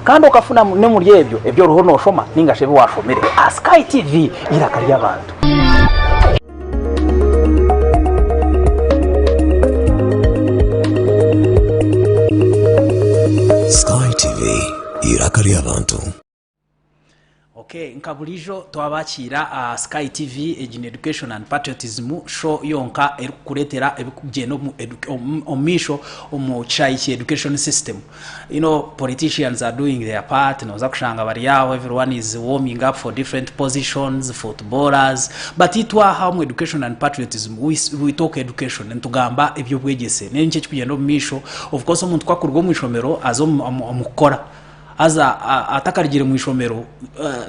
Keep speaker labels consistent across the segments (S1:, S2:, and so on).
S1: kandi okafuna ne muri ebyo ruho noshoma ninga shebe washomere Sky TV irakari y'abantu.
S2: Sky TV irakari y'abantu.
S1: Okay, nkabulijo twabakira Sky TV Education and Patriotism show yonka erikuretera ebikugeno omisho omuchayi education system. You know, politicians are doing their part, noza kushanga bari yawo, everyone is warming up for different positions, footballers, but itwa how education and patriotism we talk education ntugamba ebyo bwegese nenche kugenda omisho. Of course umuntu kwakurwa mu ishomero azo amukora aza atakarigire mu ishomero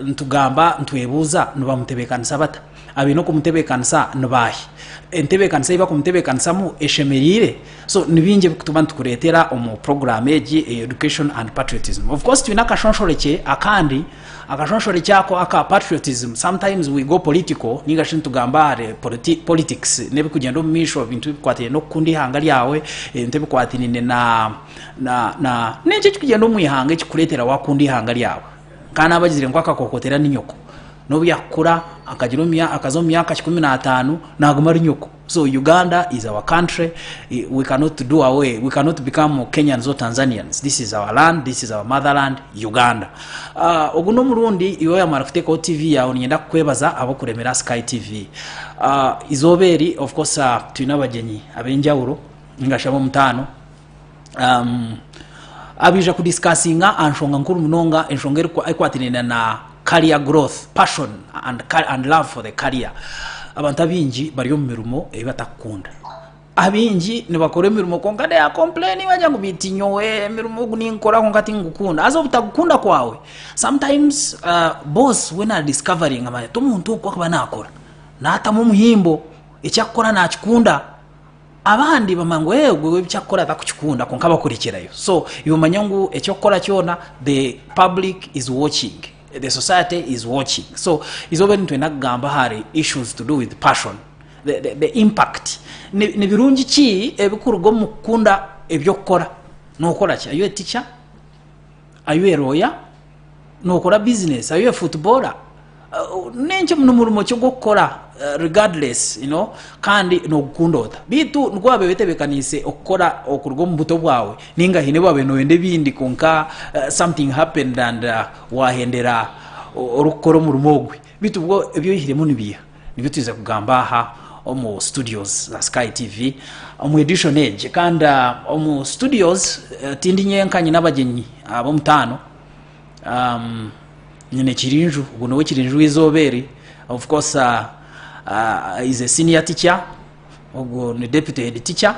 S1: ntugamba ntwebuza nuba mutebekanisa bata abino ko mutebekanisa nubahi entebekanisa iba ko mutebekanisa mu eshemerire. So nibinje kutuba ntukuretera omu program eji education and patriotism. Of course twina kashonshoreke akandi akashonshore cyako aka patriotism. Sometimes we go political niga shintugamba politics nebe kugenda mu misho bintu bikwatire no kundi hanga lyawe ntebe kwatinine na nenje kugenda mu ihanga ekikuretera wakundi hanga lyawe kana abagizire ngo akakokotera n'inyoko no byakura akajirumya akazomya aka 15 naguma ari nyoko. So Uganda is our country. We cannot do away. We cannot become Kenyans or Tanzanians. This is our land. This is our motherland, Uganda. Oguno murundi iwe ya marafuteko TV ya onyenda kwebaza abo kuremera Sky TV. Izoberi of course tuinabagenyi abenjawuro ngashamo mutano. Abija kudiscussinga anshonga nkuru munonga enshongere ekwatinena na career growth, passion and love for the career. Abantu abinji bari yo mirumo ebatakunda. Abinji nibakore mirumo konkade ya complain bajya ngubitinyowe mirumo guninkora konkati ngukunda azo butakunda kwawe. Sometimes boss when are discovering amaya to muntu ko akaba nakora nata mu muhimbo ecyakora nakikunda abandi bamango gwe byakora atakukunda konka bakurikirayo. So yumanyangu ecyokora cyona the public is watching, the society is watching. So izobe ntwena gamba hari issues to do with passion, the impact ni birungi ki ebikurugo mukunda ebyokora nokora ki. Are you a teacher? Are you a lawyer? Nokora business? Are you a footballer? Nenje munurumo cyo gukora regardless, you know, kandi no gukundota bitu ndwabe betebekanise okora okurwo mu buto bwawe ninga hine babe no ende bindi konka something happened and wahendera orukoro mu rumogwe bitu bwo ebyo yihiremo nibiya nibyo tuza kugamba aha omu studios za Sky TV omu edition age kanda omu studios tindi nyenkanye nabagenyi abo mutano nyine Kirinju uguno we Kirinju izoberi of course is a senior teacher ugo ni deputy head teacher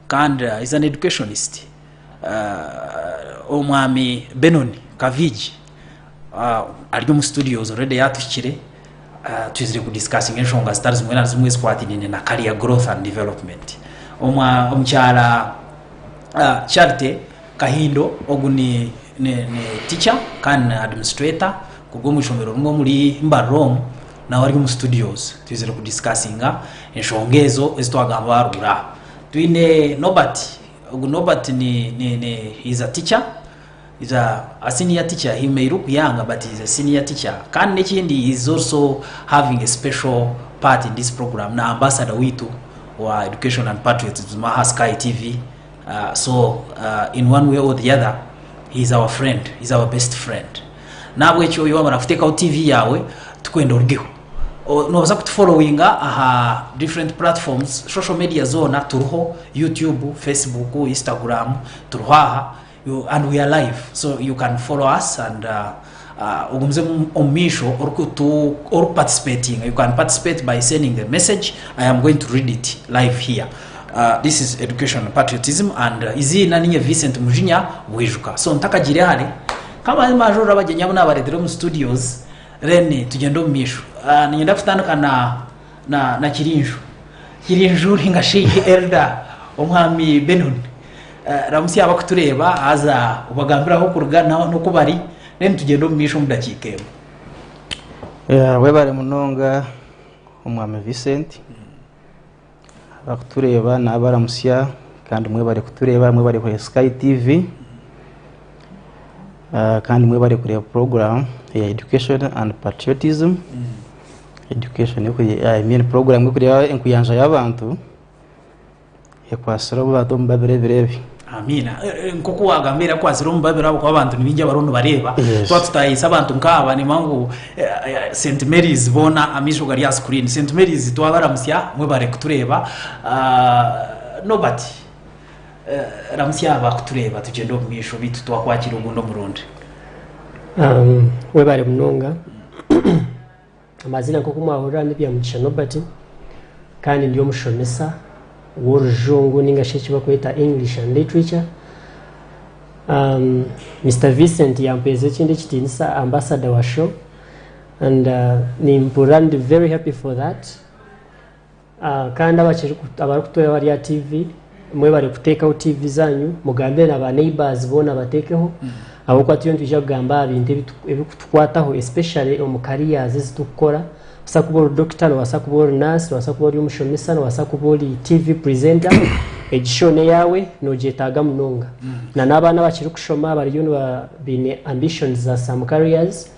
S1: and is an educationist. Omwami Benoni Kaviji ari mu studios already yatukire twizire ku discussing enshonga stars mwena zimwe squatinine na career growth and development. Omchala Charity Kahindo oguni ne teacher kan administrator kugo mu shomero rumwe muri Mbarom na wari mu studios twizere ku discussinga enshongezo ezitwagamba rura twine Nobert ni is a teacher, is a senior teacher. He may look young but he's a senior teacher. Kan nekindi is also having a special part in this program na ambassador witu wa education and patriotism Sky TV. So in one way or the other he's our friend, he's our best friend. Nabwe cyo yo marafuteka TV yawe tukwenda urgeho noza kutufollowinga aha different platforms social media zona turuho YouTube, Facebook, Instagram turuha and we are live, so you can follow us and ugumze omisho or participating. You can participate by sending the message. I am going to read it live here. This is Education and Patriotism and izi naninye Vincent Mujinya Bwejuka. So ntakagire hale kama majoro abagenya bona baredero mu studios rene tugendo misho nyenda kutandika na Kirinju ngashiye elda omwami Benoni ramusi abakutureba aza ubagambira ho kurugana no kubari rene tugendo misho mudakikemo
S3: webare munonga omwami Vincent bakutureba nabaramusya kandi mwe bari kutureba mwe bari ku Sky TV kandi mwe bari kureba program ya Education and Patriotism. Education I mean program yo kureba enkuyanja y'abantu ekwasira abantu mbabirebirebi.
S1: Amina nkoko wagambira kwazira mbabira abo kwabantu nibinja barono bareba twatutayisa abantu nkaba ni mangu St Mary's bona amisho gari ya screen St Mary's twabaramusya mwe bare kutureba nobody ramusya bakutureba tugendo mwisho bitu twakwakira ubundo murundi
S4: we bare munonga amazina nkoko mwahura n'ibya mugisha nobody kandi ndiyo mushomesa w'urujungu ningashechi bakwita English and Literature. Mr. Vincent yampeze chinde chitinisa ambassador wa show and I'm very happy for that. Kandi abarukutoya bari TV mwe bari kuteka TV zanyu mugambe na ba neighbors bona batekeho abo kwatiyo ntije kugamba ibintu ebikutukwataho especially mu careers zitukora wasakubora doctor wasakubora nurse wasakubora umushomesa wasakubora TV presenter ejishone yawe nojetaga munonga na nabana bakiri kushoma bari yuno bine ambitions za some careers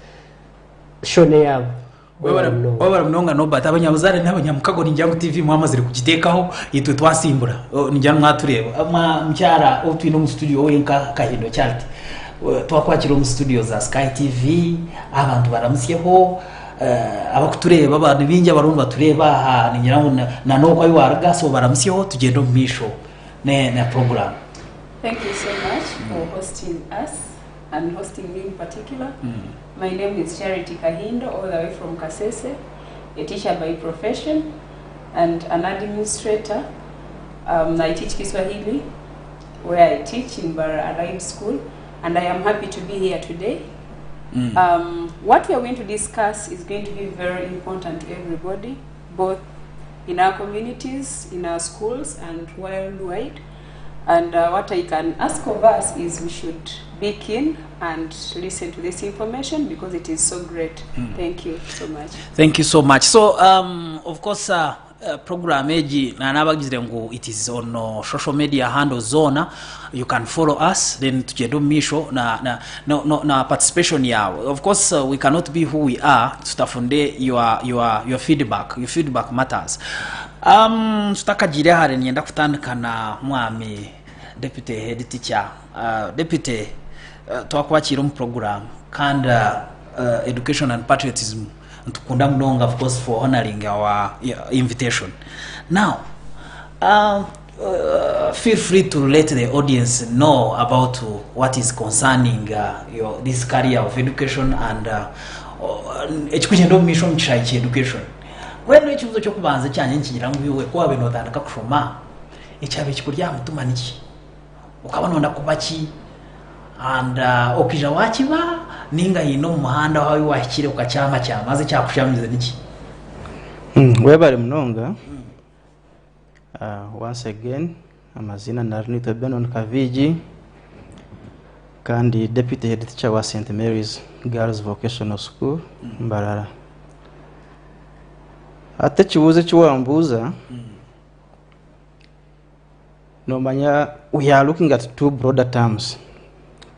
S4: shone yabo
S1: wabara munonga no bata abanyabuzare n'abanyamukago ninjya ku TV mwamazire kugitekaho yitwe twasimbura ninjya mwatureba mcyara utwino mu studio wenka kahindo cyarti twakwakira mu studio za Sky TV abantu baramusyeho abakutureba abantu binjya barundi batureba ningira ngo na no kwa biwarga so baramusyeho tugendo misho na program.
S5: Thank you so much for hosting us and hosting me in particular. My name is Charity Kahindo, all the way from Kasese, a teacher by profession and an administrator. I teach Kiswahili where I teach in Bararaib School, and I am happy to be here today. What we are going to discuss is going to be very important to everybody, both in our communities, in our schools, and worldwide. And what I can ask of us is we should be keen and listen to this information because it is so great. Thank you so much.
S1: Thank you so much. So, of course, program eji na nabagizire ngo it is on social media handles zona. You can follow us, then tugendo misho na participation yao. Of course, we cannot be who we are. Tutafunde your feedback. Your feedback matters. Tutakajire hare nienda kutandika na mwami deputy head teacher, deputy twakwakira mu program kanda Education and Patriotism ntukunda mnonga, of course, for honoring our invitation. Now, feel free to let the audience know about what is concerning this career of education and education mission child education. When ekibuzo cyo kubanza cyanye nkigira ngo biwe kwa beno tandika kushoma icyabe kikurya mutuma niki ukabona ndakubaki and okija wakiba ninga hino mu muhanda wawe wakire ukacyama cyamaze cyakushamize niki
S3: webare munonga. Once again amazina narinito Benon Kaviji kandi deputy head teacher wa St Mary's Girls Vocational School Mbarara. Ate kibuze kiwambuza no manya we are looking at two broader terms: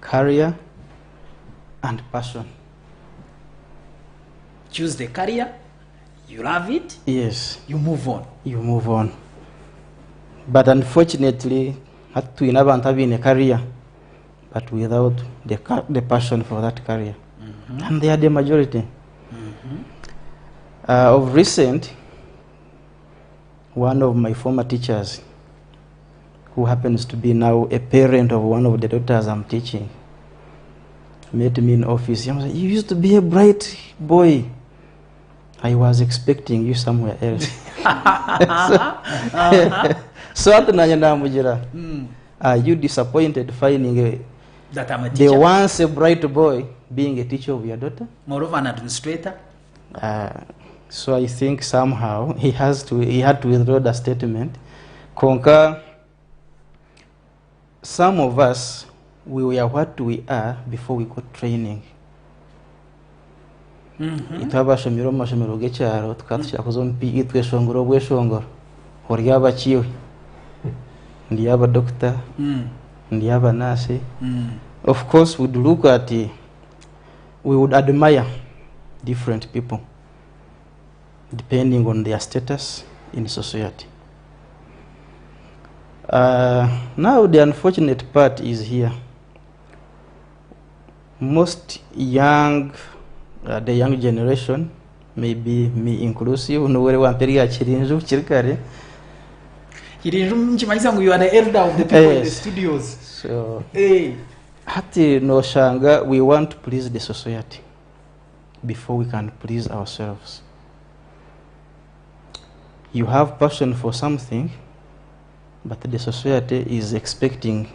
S3: career and passion.
S1: Choose the career, you love it,
S3: yes,
S1: you move on.
S3: But unfortunately hatu inabantu abine career but without the passion for that career. And they are the majority. Of recent, one of my former teachers, who happens to be now a parent of one of the daughters I'm teaching, met me in office. He was like, "You used to be a bright boy. I was expecting you somewhere else." So are you disappointed finding
S1: that I'm a teacher?
S3: The once a bright boy being a teacher of your daughter?
S1: Moreover, an administrator.
S3: So I think somehow he had to withdraw the statement. Conquer. Some of us, we were what we are before we got training. Itaba shomiro mashomiro gecharo tukatshira kuzompi itwe shongoro bwe shongoro horyaba chiwe ndiyaba doctor ndiyaba nurse of course, we'd look at, we would admire different people depending on their status in society. Now the unfortunate part is here. Most young, the young generation, maybe me inclusive, nowhere wamperi achirinju chirikare.
S1: You are the elder of the people in the studios.
S3: So, hati no shanga, we want to please the society before we can please ourselves. You have passion for something, but the society is expecting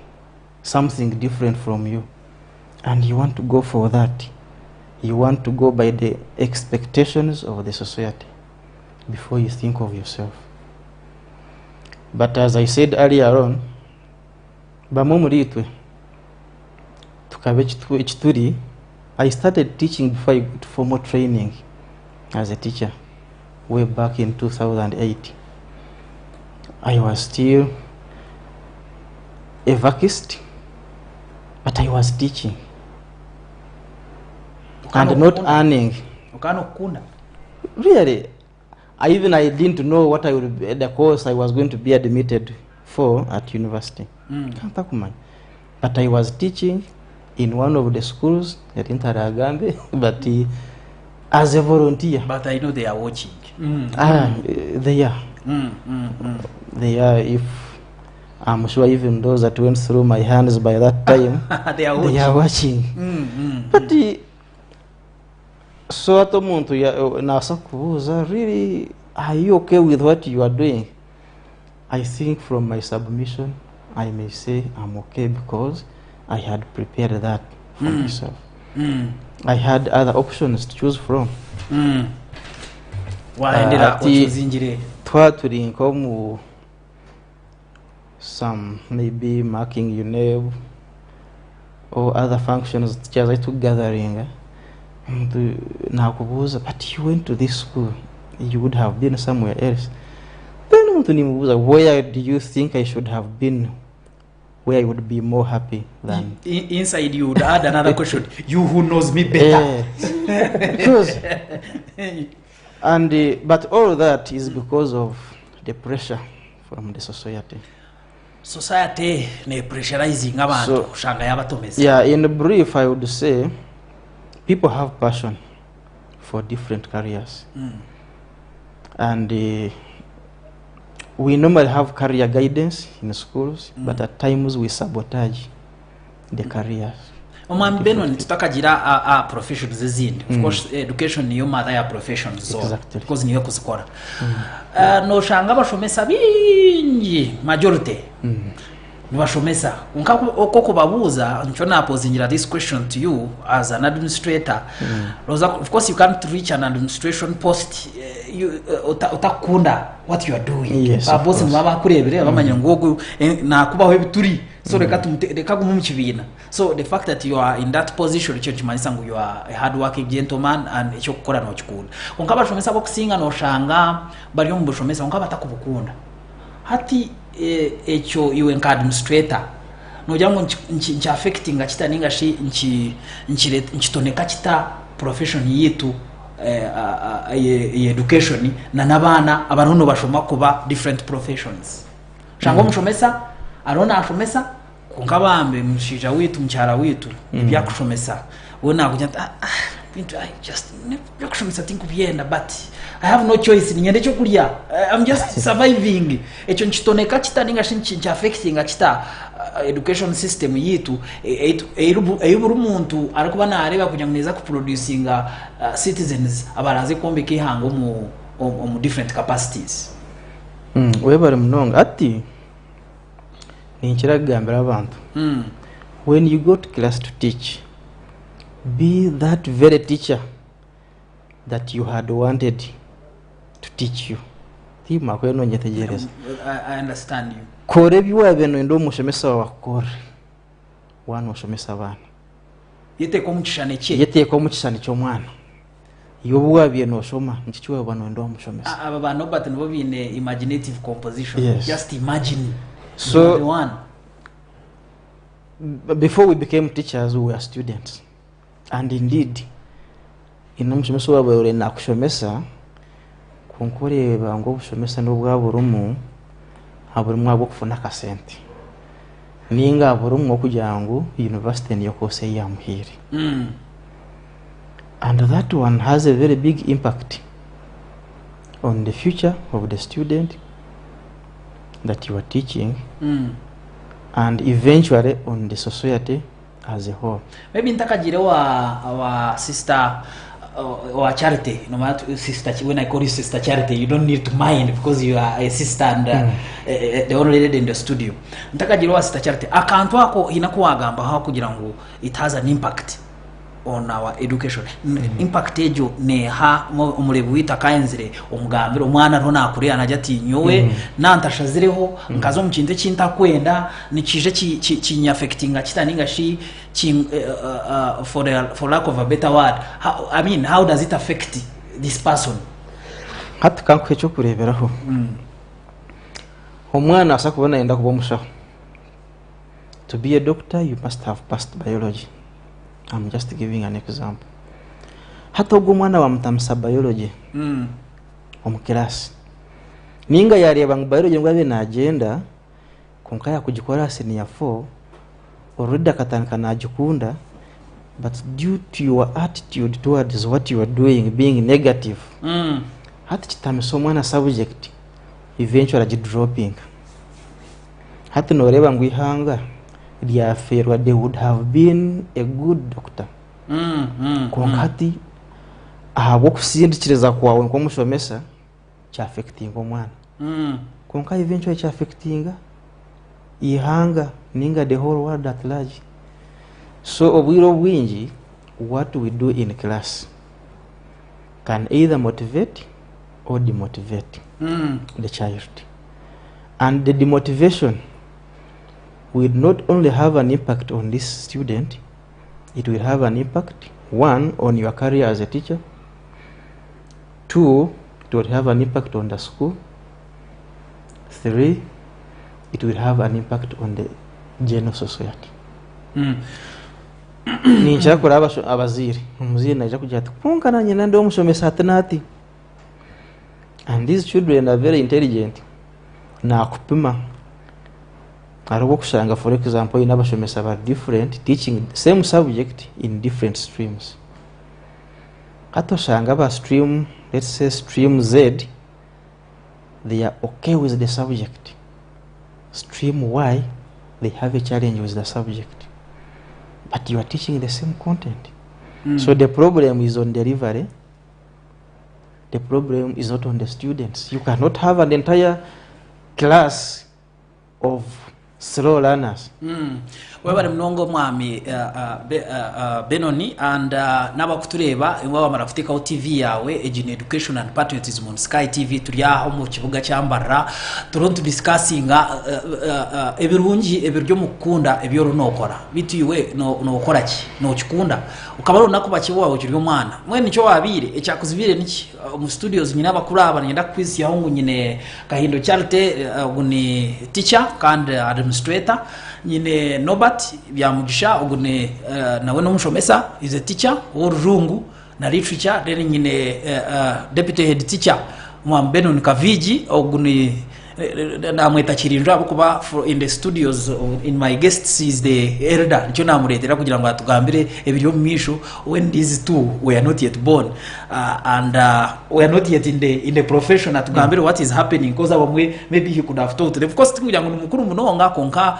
S3: something different from you, and you want to go for that. You want to go by the expectations of the society before you think of yourself. But as I said earlier on, I started teaching before I got formal training as a teacher way back in 2008. I was still a vacist, but I was teaching and not earning. Really, I didn't know what I would be, the course I was going to be admitted for at university. But I was teaching in one of the schools at Intaragambe, but as a volunteer.
S1: But I know they are watching.
S3: They are. They are. If I'm sure even those that went through my hands by that time,
S1: they are watching.
S3: But so at the moment, really, are you okay with what you are doing? I think from my submission, I may say I'm okay because I had prepared that for myself. I had other options to choose from. Some maybe marking your name or other functions just I took gathering. But you went to this school, you would have been somewhere else. Where do you think I should have been? Where I would be more happy than
S1: inside you would add another question. You who knows me better.
S3: But all that is because of the pressure from the society.
S1: Society ne pressurizing abantu shanga yabatomeza.
S3: Yeah, in brief I would say people have passion for different careers. And we normally have career guidance in schools, but at times we sabotage the careers.
S1: Benon tutakagira professions ezindi. Of course education niyo mother ya professions zo.
S3: Exactly.
S1: Because niyo kuzikora. No shanga bashomesa bingi majority. Nibashomesa uko kubabuza ncho napozingira this question to you as an administrator. Of course you can't reach an administration post utakunda what you are doing.
S3: Yes,
S1: boss mwaba kurebere bamanya ngogo na kubaho bituri so reka gumumukibina. So the fact that you are in that position cyo kimanyisa ngo you are a hard working gentleman and cyo gukora no kikunda unkabashomesa bo kusinga no shanga bari mu bushomesa unkabatakubukunda hati echo iwe nka administrator nojya ngo nchi affecting akitaninga shi nchitoneka kita profession yitu education na nabana abantu bashoma kuba different professions shango mushomesa arona ashomesa kunkabambe mushija witu mchara witu ibyakushomesa wona kujya I just byakushomesa think byenda but I have no choice ninyende cyo kurya I'm just surviving echo nchitoneka kitaninga shinchi affecting akita education system yitu eyuburu muntu arakuba nareba kujya neza ku producing citizens abaraze kombeke hango mu different capacities.
S3: Webare mnonga ati ninchiragambira abantu when you go to class to teach, be that very teacher that you had wanted to teach you. I
S1: understand you.
S3: Kore biwa beno ndo mushomesa wakore wana mushomesa abana
S1: yete ko mukishane cyo mwana yobuwa bino shoma nkichwe bano ndo mushomesa aba bano but no bine imaginative composition.
S3: Yes.
S1: Just imagine
S3: so
S1: the one
S3: before we became teachers we were students, and indeed inamushomesa wabwe nakushomesa kunkureba ngo bushomesa n'ubwa burumu haburimu abo kufuna kasente ninga burumu kugira ngo university niyo kose yamuhire. And that one has a very big impact on the future of the student that you are teaching, and eventually on the society as a whole.
S1: Maybe ntakagire wa sister or Charity, no matter sister, when I call you sister Charity, you don't need to mind because you are a sister and the only lady in the studio. Ntakagire wa sister Charity, akantu wako inakuwagamba how kugira ngo it has an impact on our education. Impact ejo ne ha umulebu wita kaenzire omugambiro omwana rona akuri anajya ati nyowe nantashazireho nkazo mukinde kinta kwenda nikije ki affecting kitaninga shi for lack of a better word, how does it affect this person?
S3: Hati kanku cyo kureberaho omwana asa kubona enda kuba mushaho. To be a doctor you must have passed biology. I'm just giving an example. Hata ubwo mwana wa mtamsa biology omukirasi ninga yareba ngo biology ngo abe na agenda konkaya kugikora senior 4 already akatanka najikunda, but due to your attitude towards what you are doing being negative, hata kitamiso mwana subject eventually dropping. Hata noreba ngo ihanga lyaferwa they would have been a good doctor. Konkati ahabo kusindikiriza kwawe nko mushomesa cha affecting omwana. Konka eventually cha affecting ihanga ninga the whole world at large. So obwiro bwingi what we do in class can either motivate or demotivate the child. And the demotivation will not only have an impact on this student, it will have an impact, 1, on your career as a teacher, 2, it will have an impact on the school, 3, it will have an impact on the general society. Ninja kuraba abaziri umuziri naje kujya tukunga nanye nande omushomesa atanati, and these children are very intelligent na kupima ariko kushanga. For example, in abashomesa are different teaching the same subject in different streams. Kato shanga ba stream, let's say stream Z, they are okay with the subject. Stream Y, they have a challenge with the subject, but you are teaching the same content. So the problem is on delivery. The problem is not on the students. You cannot have an entire class of slow learners.
S1: Webale mnongo mwami Benoni and nabakutureba iwaba marafutikaho TV yawe Education and Patriotism on Sky TV turiyaho mu kibuga cyambara turonto discussinga ebirungi ebiryo mukunda ebyo runokora bitiwe no koraki no kikunda ukabaro nakubakiwa ukiryo mwana mwene cyo wabire ecyakuzibire niki mu studios nyina bakuraba nyenda kwisi yaho ngunyine Kahindo Charity guni teacher and administrator nyine Nobat byamugisha ogune nawe no mushomesa is a teacher orungu na literature then nyine deputy head teacher mwambeno nikaviji ogune namweta Kirinjwa kuba in the studios in my guests is the elder cyo namuretera kugira ngo atugambire ebiryo misho when these two were not yet born and we are not yet in the profession atugambire what is happening because abamwe maybe he could have told them. Of course kugira ngo mukuru munonga konka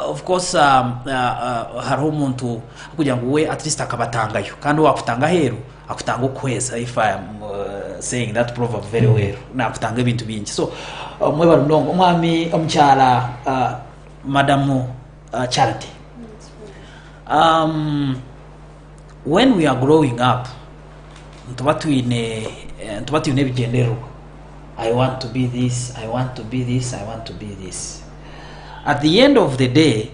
S1: of course haro umuntu kugira ngo we at least akabatangayo kandi wakutanga hero akutanga ukweza if I am saying that proverb very well na akutanga ibintu bingi. So mweba ndongo umwami omchala Madam Charity, when we are growing up ntubatuine bigendero, I want to be this, I want to be this, I want to be this. At the end of the day,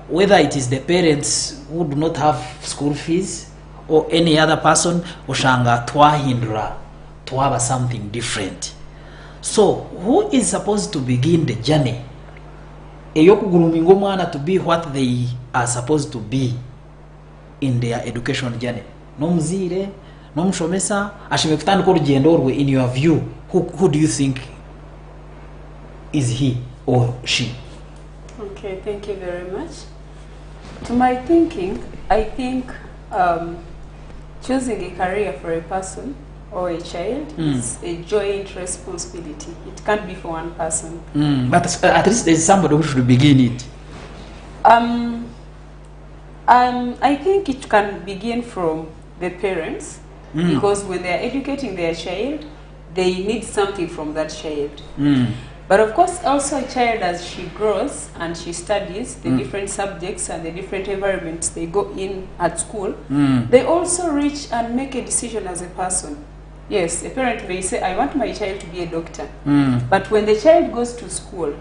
S1: whether it is the parents who do not have school fees or any other person, oshanga twahindura twaba something different. So who is supposed to begin the journey eyokuguruming omwana to be what they are supposed to be in their education journey. Nomuzire nomushomesa ashime kutandika urugendo orwe. In your view, who do you think is he or she?
S5: Okay, thank you very much. To my thinking, I think choosing a career for a person or a child is a joint responsibility. It can't be for one person.
S1: But at least there's somebody who should begin it.
S5: I think it can begin from the parents, because when they are educating their child, they need something from that child. But of course, also a child, as she grows and she studies the different subjects and the different environments they go in at school, they also reach and make a decision as a person. Yes, a parent may say, I want my child to be a doctor. But when the child goes to school,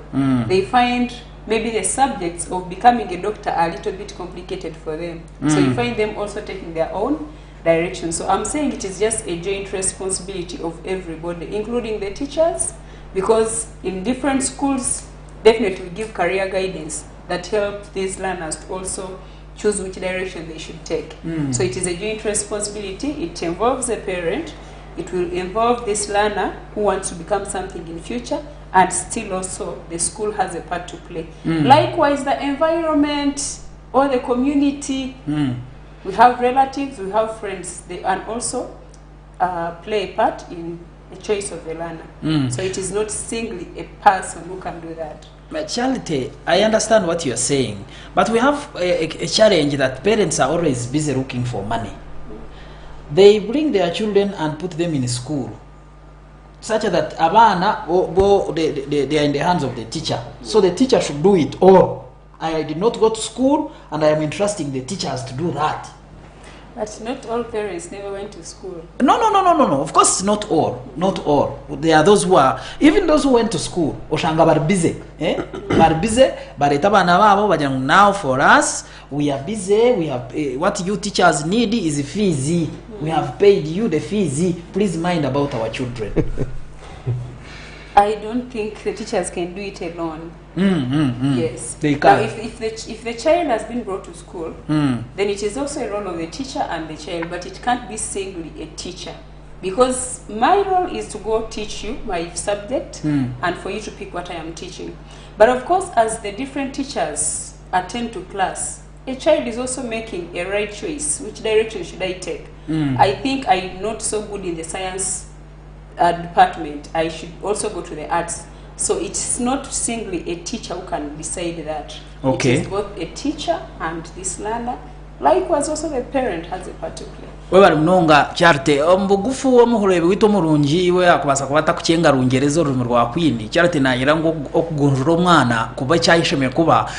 S5: they find maybe the subjects of becoming a doctor are a little bit complicated for them. So you find them also taking their own direction. So I'm saying it is just a joint responsibility of everybody, including the teachers, because in different schools, definitely give career guidance that help these learners to also choose which direction they should take. So it is a joint responsibility. It involves a parent. It will involve this learner who wants to become something in future, and still also the school has a part to play. Likewise, the environment or the community, we have relatives, we have friends, they can also play a part in the choice of the learner. So it is not singly a person who can do that.
S1: But Charity, I understand what you are saying, but we have a challenge that parents are always busy looking for money. They bring their children and put them in school, such that abana they are in the hands of the teacher. So the teacher should do it all. I did not go to school, and I am entrusting the teachers to do that.
S5: But not all parents never went to school.
S1: No. Of course, not all. Not all. There are those who are, even those who went to school, oshanga bar busy. Bar busy, but now for us, we are busy. We have what you teachers need is fees. We have paid you the fees. Please mind about our children.
S5: I don't think the teachers can do it alone. Yes.
S1: They can.
S5: Now, if the child has been brought to school, then it is also a role of the teacher and the child, but it can't be singly a teacher. Because my role is to go teach you my subject and for you to pick what I am teaching. But of course, as the different teachers attend to class, a child is also making a right choice. Which direction should I take? I think I'm not so good in the science department. I should also go to the arts. So it's not singly a teacher who can decide that.
S1: Okay.
S5: It is both a teacher and this learner. Likewise, also the parent has a part to play.
S1: Wewe mnonga Charity ombugufu omuhurebe wito murungi iwe akubasa kubata kucyenga rungerezo rumu rwa kwini Charity nagira ngo okugunjura omwana kuba cyayisheme kuba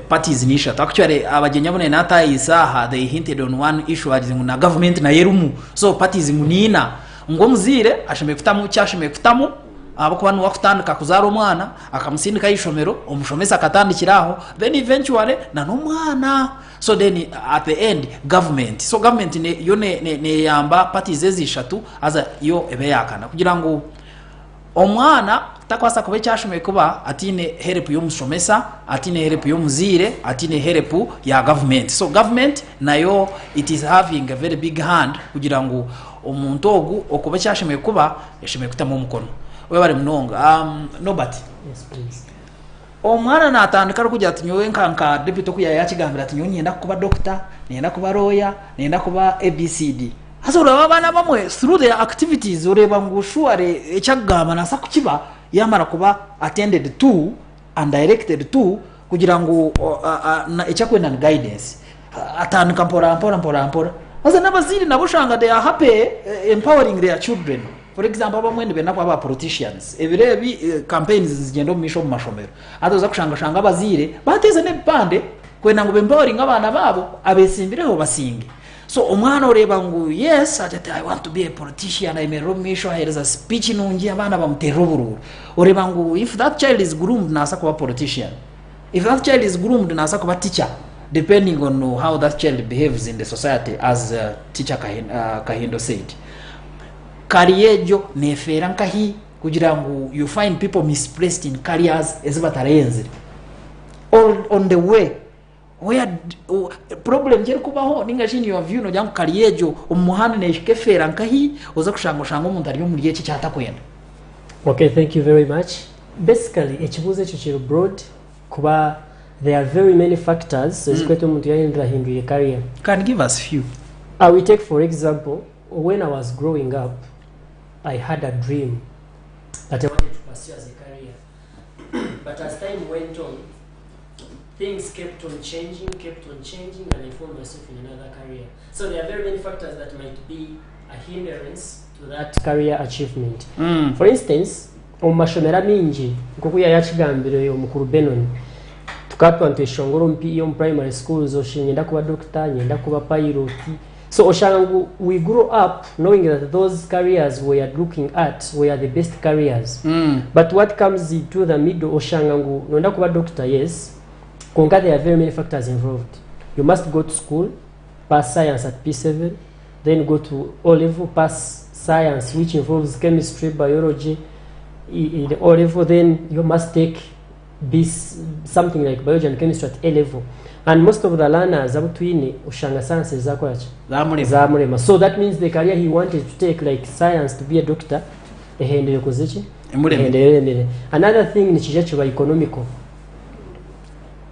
S1: parties nisha actually abagenya bone natayisa they hinted on one issue agize na government na yerumu so parties munina ngo muzire asheme kutamu cyasheme kutamu abakubantu wakutandika kuzara omwana akamusindika yishomero omushomesa katandikiraho then eventually na nomwana. So then at the end government, so government ne yamba parties ezishatu aza yo ebe yakana kugira ngo omwana takwasa kuba cyashomeye kuba atine help yo mushomesa, atine help yo muzire, atine help ya government. So government nayo it is having a very big hand kugira ngo omuntu ogu okuba cyashomeye kuba yashomeye kutamo umukono. Wewe bari mnonga nobody.
S4: Yes, please.
S1: Omwana natandika kujya ati nyowe nkanka deputy kuya yakigambira ati nyenda kuba doctor, nyenda kuba lawyer, nyenda kuba ABCD. Azura abana bamwe through their activities ureba ngushuare ecyagamba nasa kukiba yamara kuba attended to and directed to kugira ngo ecyakwenda guidance atandika mpora. Aza nabaziri nabushanga they are happy empowering their children. For example, abamwende bena kwa politicians ebirebi campaigns zigendo misho mu mashomero adoza kushanga abazire bateze ne bipande kwenda ngo bempowering abana babo abesimbireho basinge. So omwana ureba ngo yes I want to be a politician, I may misho ahereza speech nungi abana bamuteroburu ureba ngo if that child is groomed nasa kuba politician, if that child is groomed nasa kuba teacher, depending on how that child behaves in the society, as teacher Kahindo said. Kariyejo nefera nkahi kugira ngo you find people misplaced in careers ezibatarenze. on the way where problem jeri kubaho ninga chini your view no jangu kaliyejo umuhana neshikefera nkahi oza kushanga umuntu ari muri yeki cyata kwenda.
S4: Okay, thank you very much. Basically ekibuze cyo kiri broad kuba there are very many factors ezikweto umuntu yahindura hinduye career.
S1: Can give us few.
S4: I will take for example when I was growing up I had a dream that I wanted to pursue as a career. But as time went on, things kept on changing, and I found myself in another career. So there are very many factors that might be a hindrance to that career achievement. For instance, omashomera mingi nkokuya yakigambire omukuru Benon tukatwa nteshongoro mpi yo primary schools oshinyenda kuba doctor, nyenda kuba pilot. So Oshangu, we grew up knowing that those careers we are looking at were the best careers. But what comes into the middle, Oshangu, no kuba doctor, yes. Konga, there are very many factors involved. You must go to school, pass science at P7, then go to O-level, pass science, which involves chemistry, biology. In the O-level, then you must take something like biology and chemistry at A-level. And most of the learners abutwini ushanga science zakwacha zamurema. So that means the career he wanted to take, like science, to be a doctor, ehendeye kuzichi. Another thing ni chijacho ba economical.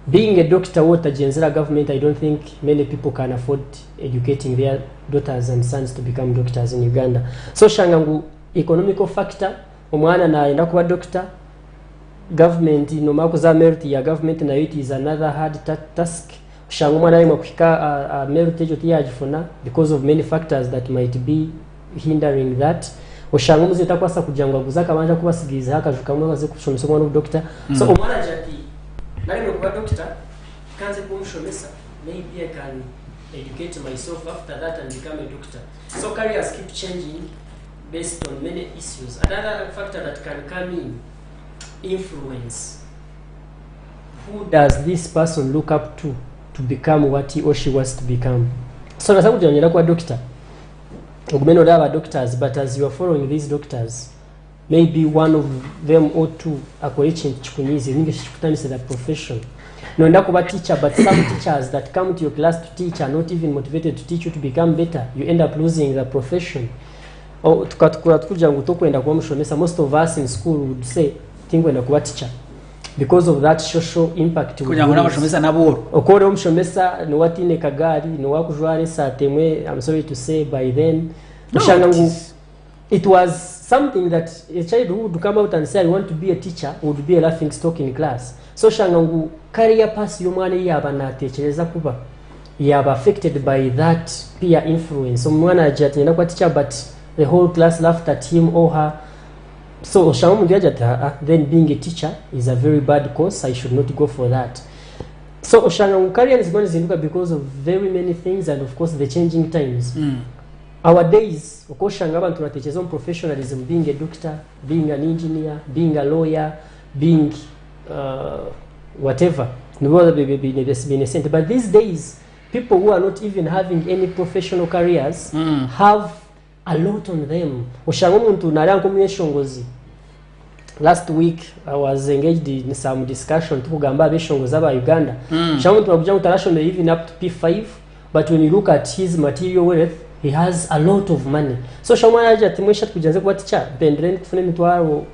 S4: Being a doctor, what a general government, I don't think many people can afford educating their daughters and sons to become doctors in Uganda. So shangangu economical factor, omwana na enda kuba doctor, government no makuza merit ya government na it is another hard task. Shangu mwana yima kufika merit ejo tiyajifuna because of many factors that might be hindering that. Oshangu muzita kwasa kujangwa guzaka banja kubasigiza haka jukamwe baze kushomesa mwana doctor. So omwana jati nari no kuba doctor kanze kumshomesa, maybe I can educate myself after that and become a doctor. So careers keep changing based on many issues. Another factor that can come in, influence. Who does this person look up to become what he or she wants to become? So nasabu janyela kwa doctor. Ugumeno dava doctors, but as you are following these doctors, maybe one of them or two are reaching chikunyizi, ninge shikutanise that profession. No ndako ba teacher, but some teachers that come to your class to teach are not even motivated to teach you to become better. You end up losing the profession. Or tukatukura ngutokwenda kuwa mshomesa. Most of us in school would say tingwenda kuwa teacher because of that social impact.
S1: Kujanguna mshomesa naboro.
S4: Okore mshomesa no watine kagari no wakujware satemwe. I'm sorry to say by then. No, it was something that a child who would come out and say I want to be a teacher would be a laughing stock in class. So shangangu career path yomwana yaba natekereza kuba yaba affected by that peer influence. So mwana ajatenda kwa teacher but the whole class laughed at him or her. So then being a teacher is a very bad course. I should not go for that. So Oshangangu career is going to zinduka because of very many things and of course the changing times. Our days, Okoshanga tunatecheza professionalism, being a doctor, being an engineer, being a lawyer, being whatever. But these days, people who are not even having any professional careers have a lot on them. Last week I was engaged in some discussion tukugamba abeshongoza aba Uganda. Shamuntu tunakuja international even up to P5, but when you look at his material wealth, he has a lot of money. So shamwana aje timwesha tukujanze kuba teacher, pendreni kufune mitwaro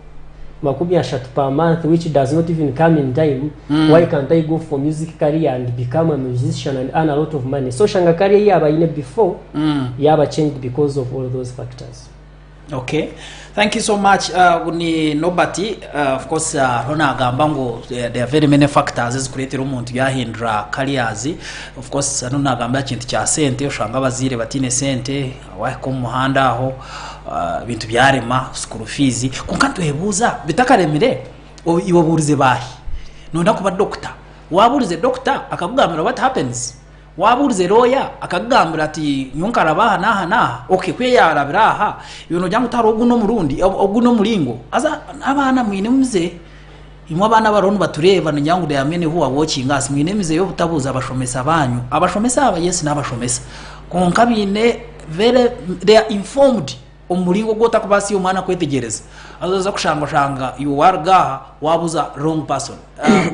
S4: makumi ashatu per month, which does not even come in time. Why can't I go for music career and become a musician and earn a lot of money? So shanga career yaba ine before yaba changed because of all those factors.
S1: Okay, thank you so much. Uni nobody, of course, hona agambango there are very many factors as create umuntu yahindra careers. Of course, hona agamba kintu kya sente, ushanga bazire batine sente, wako muhanda aho bintu byarema school fees. Kunkantu hebuza bitakaremire ibaburize bahi. Nonda kuba doctor. Waburize doctor akakugambira what happens? Waburize lawyer akagambira ati nyunkara baha naha okay kwe yarabira aha ibintu byangu taro oguno murundi oguno mulingo aza abana mwine mze imwe abana barondu batureba nyangu de amene huwa watching us mwine mze yo butabuza abashomesa banyu abashomesa aba yes nabashomesa konka bine very they are informed omulingo gwotakubasi omwana kwetegereza azoza kushanga you are gaha wabuza wrong person.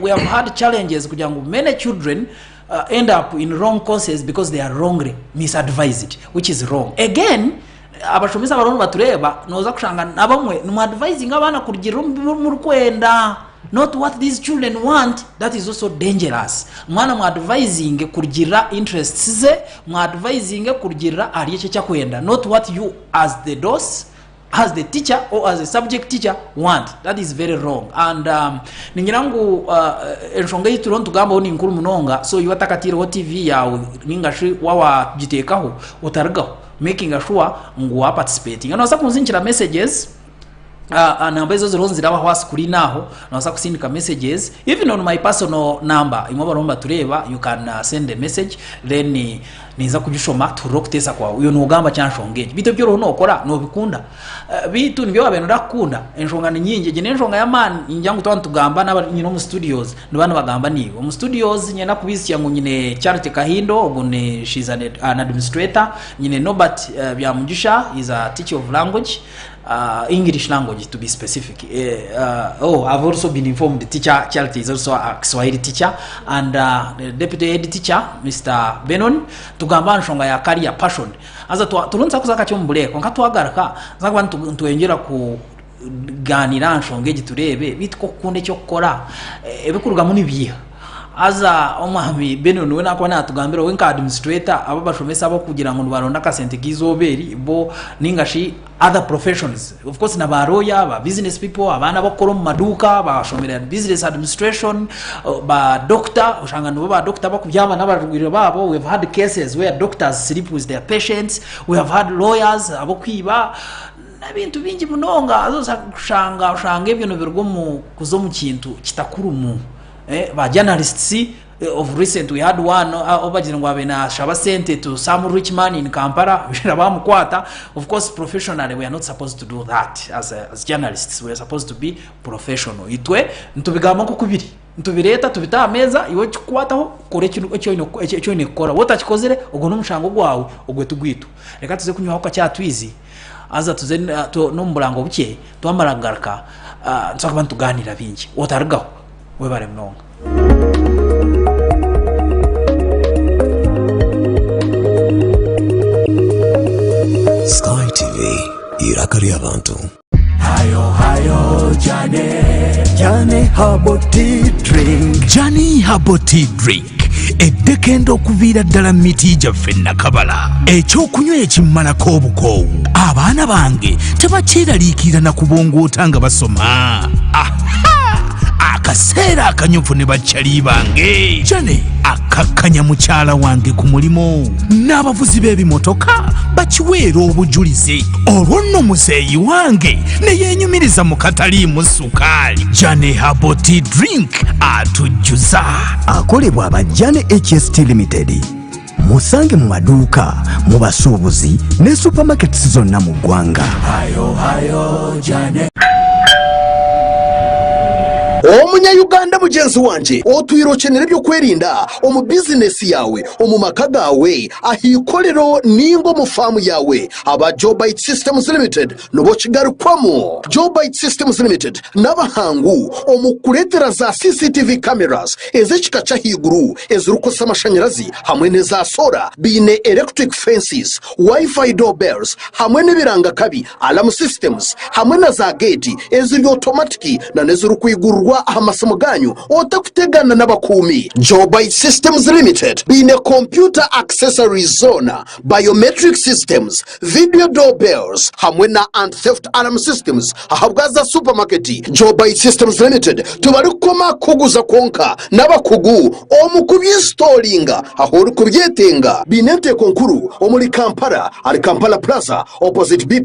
S1: We have had challenges kugira ngo many children end up in wrong courses because they are wrongly misadvised, which is wrong. Again, abashomesa barongo batureba noza kushanga nabamwe no advising abana kugira mu rukwenda, not what these children want. That is also dangerous. Mwana mu advising kugira interests ze, mu advising kugira ariye cyakwenda, not what you as the DOS, as the teacher or as a subject teacher want. That is very wrong. And ningirangu enshonga yituron tugamba oni nkuru munonga, so yuwatakatiro TV yawe ningashi wawa jitekaho utargaho, making sure nguwa participating. And also kunzinchira messages namba izo zironzi ziraba hwasi kuri naho nawasa kusindika messages even on my personal number imoba romba tureba. You can send a message, then niza kujishoma turokutesa kwa uyo nugamba cyanshongeje bito byo rono okora no bikunda bitu nibyo abantu ndakunda enshonga nyingi je nenshonga ya man injangu twantu tugamba n'abanyino mu studios nibana bagamba niwe mu studios nyena kubisi yangu nyine Charity Kahindo ogune she's an administrator nyine Norbert Byamugisha is a teacher of language, English language to be specific. I've also been informed the teacher Charity is also a Swahili teacher, and the deputy head teacher Mr. Benon tugamba nshonga ya career passion aza tulonza kuzaka cyo mbuleko nkatwagaraka zagwa ntuengera ku ganira nshongeje turebe bitko kunde cyo gukora ebikuruga muri biya aza omwami Benon we nakwa natugambira we nka administrator aba bashomesa abo kugira ngo baronda ka sente gizoberi bo ningashi other professions, of course na baroya ba business people abana bakora mu maduka bashomera business administration, ba doctor ushanga no ba doctor bakubyama n'abarwiro babo. We have had cases where doctors sleep with their patients. We have had lawyers abo kwiba nabintu bingi munonga azoza kushanga ibintu birgo mu kuzo mu kintu kitakurumu. Ba journalists of recent we had one obagira ngo abena shaba sente to some rich man in Kampala bamukwata. Of course professionally we are not supposed to do that as journalists. We are supposed to be professional. Itwe ntubigama ko kubiri ntubireta tubita ameza iwe kwataho kore cyo ne kora wota kikozere ubwo n'umushango gwawe ogwe tugwitu reka tuze kunywa ko cyatwizi aza tuze no murango buke twamaragaraka nsaka tuganira bingi wotargaho we bare mnonga.
S2: Sky TV irakari abantu.
S6: Hayo Jane Herbal Tea Drink. Jane Herbal Tea Drink eddekendo okuvira ddala miti gyaffe Nakabala. Ekyokunywa ekimmalako obukoowu. Abaana bange tebakyeraliikirira na kubongoota nga basoma. Akaseera akanyufu ne bakyali bange. Jane akakkanya mukyala wange ku mulimo n'abavuzi b'ebimotoka bakiweera obujulizi. Olwo nno muzeeyi wange ne yeenyumiriza mu kataliimu sukaali. Jane Herbal Tea Drink atujjuza.
S7: Akolebwa aba Jane HST Limited. Musange mu maduuka, mu basuubuzi ne supermarkets zonna mu ggwanga.
S6: Hayo Jane.
S8: Omunya-Uganda mugenzi wanje otwirokenera byo kwerinda omu business yawe omu maka gawe ahikolero ningo mu farm yawe aba Jobite Systems Limited nobo kigarukwamu. Jobite Systems Limited n'abahangu omu kuletera za CCTV cameras ezekika kya higuru ezirukosa amashanyarazi hamwe neza solar bine electric fences, wifi doorbells hamwe n'ebiranga kabi alarm systems hamwe na za gate eziri automatic na nezirukwigurwa amasomo ganyu otakutegana n'abakuumi. Jobite Systems Limited bine computer accessories zone, biometric systems, video doorbells hamwe na anti-theft alarm systems ahabwaza supermarket. Jobite Systems Limited tubarikoma kuguza konka n'abakugu omukubi installinga aho uri kubyetenga. Binente konkuru omuli Kampala ali Kampala Plaza opposite B+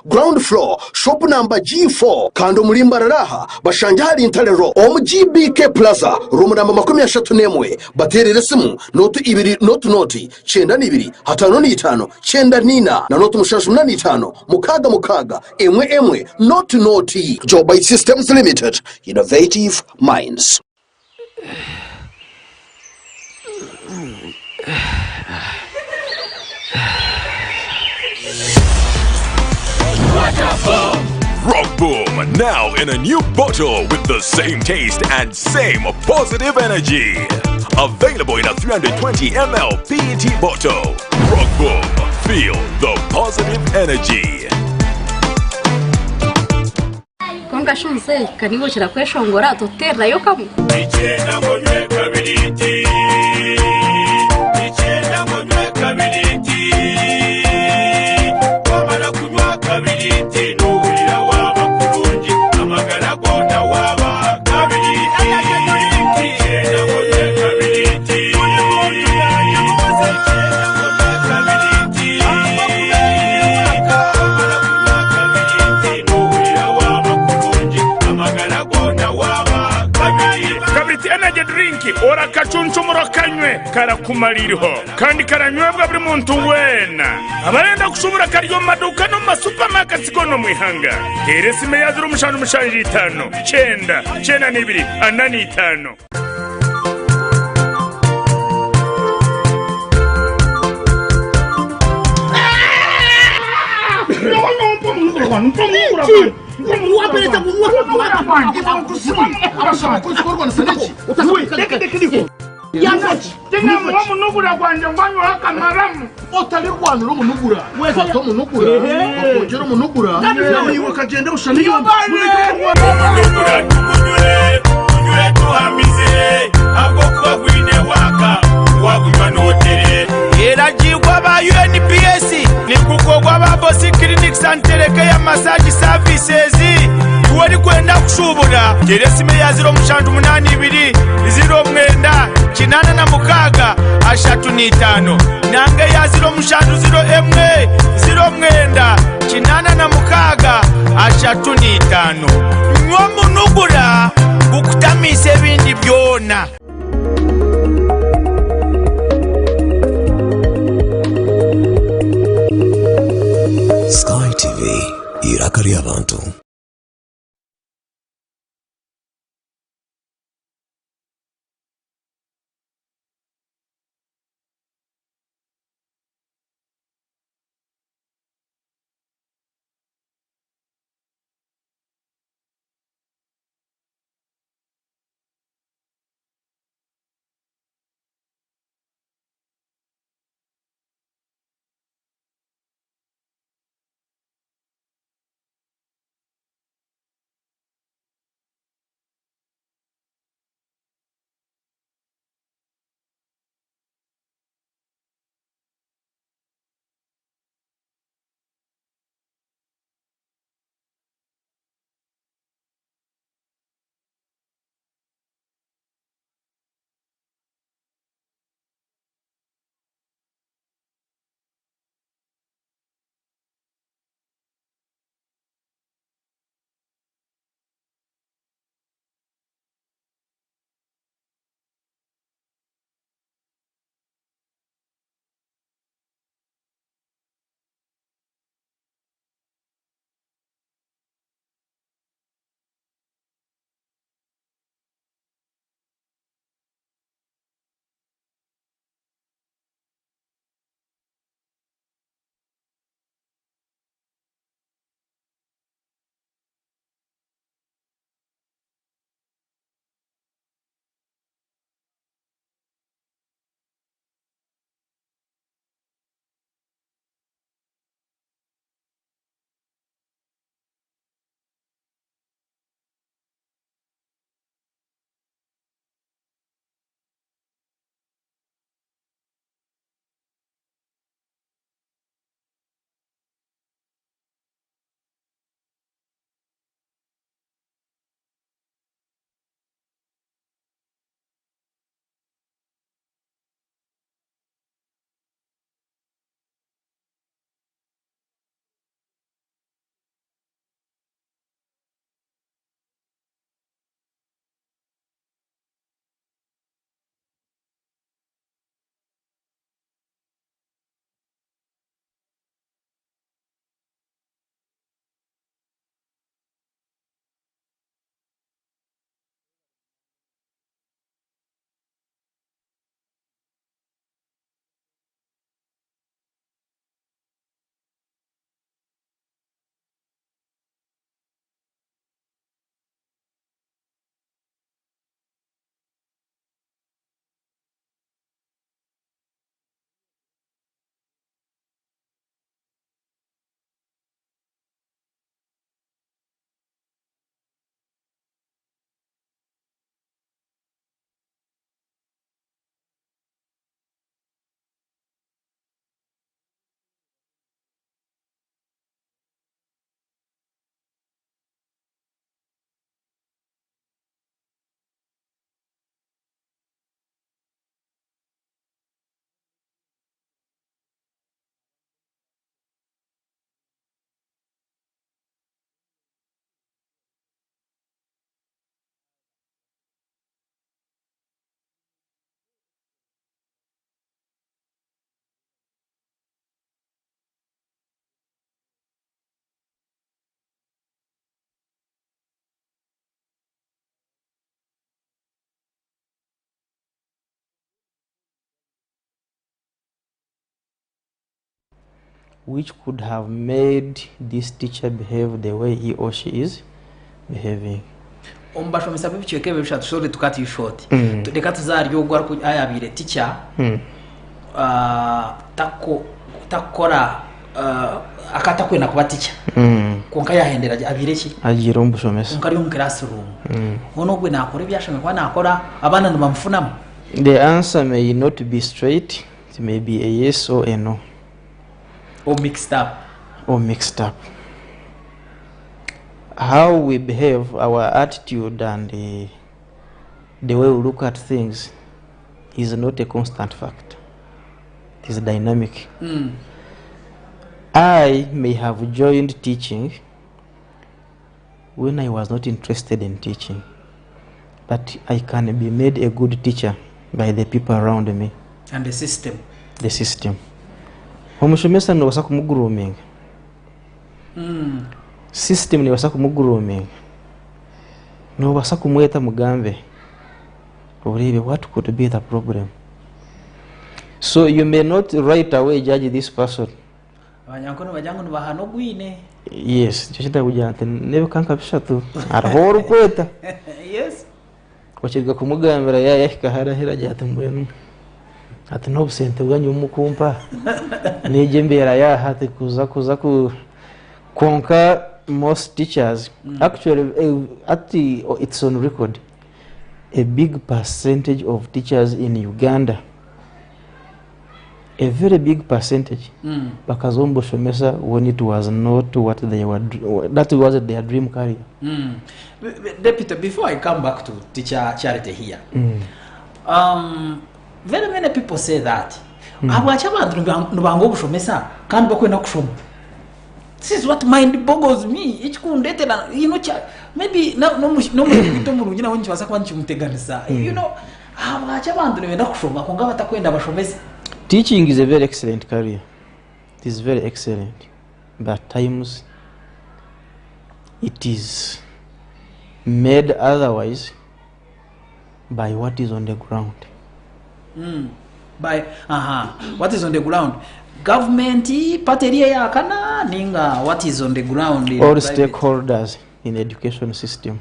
S8: ground floor shop number G4 kandi omuli Mbararaha bashanja hali Intalero omu GBK Plaza room number 31 baterere simu notu 2 notu noti 92 55 94 na notu 85 mukaga emwe notu noti. Jobite Systems Limited, innovative minds.
S9: Rock Boom, now in a new bottle with the same taste and same positive energy. Available in a 320 ml PET bottle. Rock Boom, feel the positive energy.
S10: Konga shunse kanibo kirakweshongora totera yo kamu.
S11: Ichenda monywe kabiriti. Ichenda monywe kabiriti. Wamala kunywa kabiriti nuhira waba kurungi amagara gonda waba kabiriti. Ichenda monywe kabiriti. Ichenda monywe kabiriti. Wamala kunywa kabiriti nuhira waba kurungi amagara gonda waba kabiriti. Kabiriti energy drink ora kacunchumuro kanywe karakumaliriho kandi karanywebwa buri muntu wena abayenda kushubura karyo maduka no masupermarket kono mwihanga eresime yazira umushanje umushanje 5 9 9 2 anani 5 Tena mwamu nugura kwanja mbanyo haka maramu
S8: Otali rwanda ro munugura Fato munugura Wakongera munugura Niwe kagenda ushaniyo
S11: Munugura tukunyure Tunyure tuhamize Abwo kuba gwine waka Wagunywa notere Era jigwa ba UNPS Ni kukogwa ba Bosi Clinics and Telecare Massage Services Tuwari kwenda kushubura Jeresime ya 082 0 kinana na mukaga ashatu n'itano nange ya 0 kinana na mukaga ashatu n'itano nwo munugura gukutamise ibindi byona
S2: Sky TV irakari abantu.
S3: which could have made this teacher behave the way he or she is behaving.
S1: Ombashomesa bicheke bishatu sore tukati short. Tudeka tuzaryo gwa ayabire teacher. Takora akatakwena kuba teacher. Konka yahendera abireki
S3: agira ombashomesa.
S1: Konka ari mu classroom. Ono gwe nakora byashome kwa nakora abana ndumamfunamu.
S3: The answer may not be straight. It may be a yes or a no.
S1: Or mixed up. How we behave, our attitude, and the way we look at things is not a constant fact. It is dynamic. I may have joined teaching when I was not interested in teaching, but I can be made a good teacher by the people around me. And the system.
S3: Omushomesa nobasa kumugrooming. System nobasa kumugrooming. Nobasa kumweta mugambe. Obulebe, what could be the problem? So you may not right away judge this person.
S1: Abanyankono bajango bahano gwine.
S3: Yes, chochita kujante nebe kanka bishatu. Arhoro kweta.
S1: Yes.
S3: Wachirga kumugambira yahika harahira jatumbwenu. Ati no busente bwanyu mukumpa nije mbera ya hati kuza ku konka most teachers actually it's on record, a big percentage of teachers in Uganda, a very big percentage, bakazombo shomesa when it was not what they were, that was their dream career.
S1: Deputy, before I come back to teacher Charity here, very many people say that abacha abantu nubango kushomesa kandi bakwena kushoma. This is what mind boggles me. Ichikundetera, maybe no mukito mulungi na wonchi basakwa nchimuteganisa. Abacha abantu nibenda kushoma konga batakwenda bashomesa.
S3: Teaching is a very excellent career. It is very excellent, but times it is made otherwise by what is on the ground. By what is on the ground? Government pateria ya kana ninga what is on the ground. All stakeholders in education system,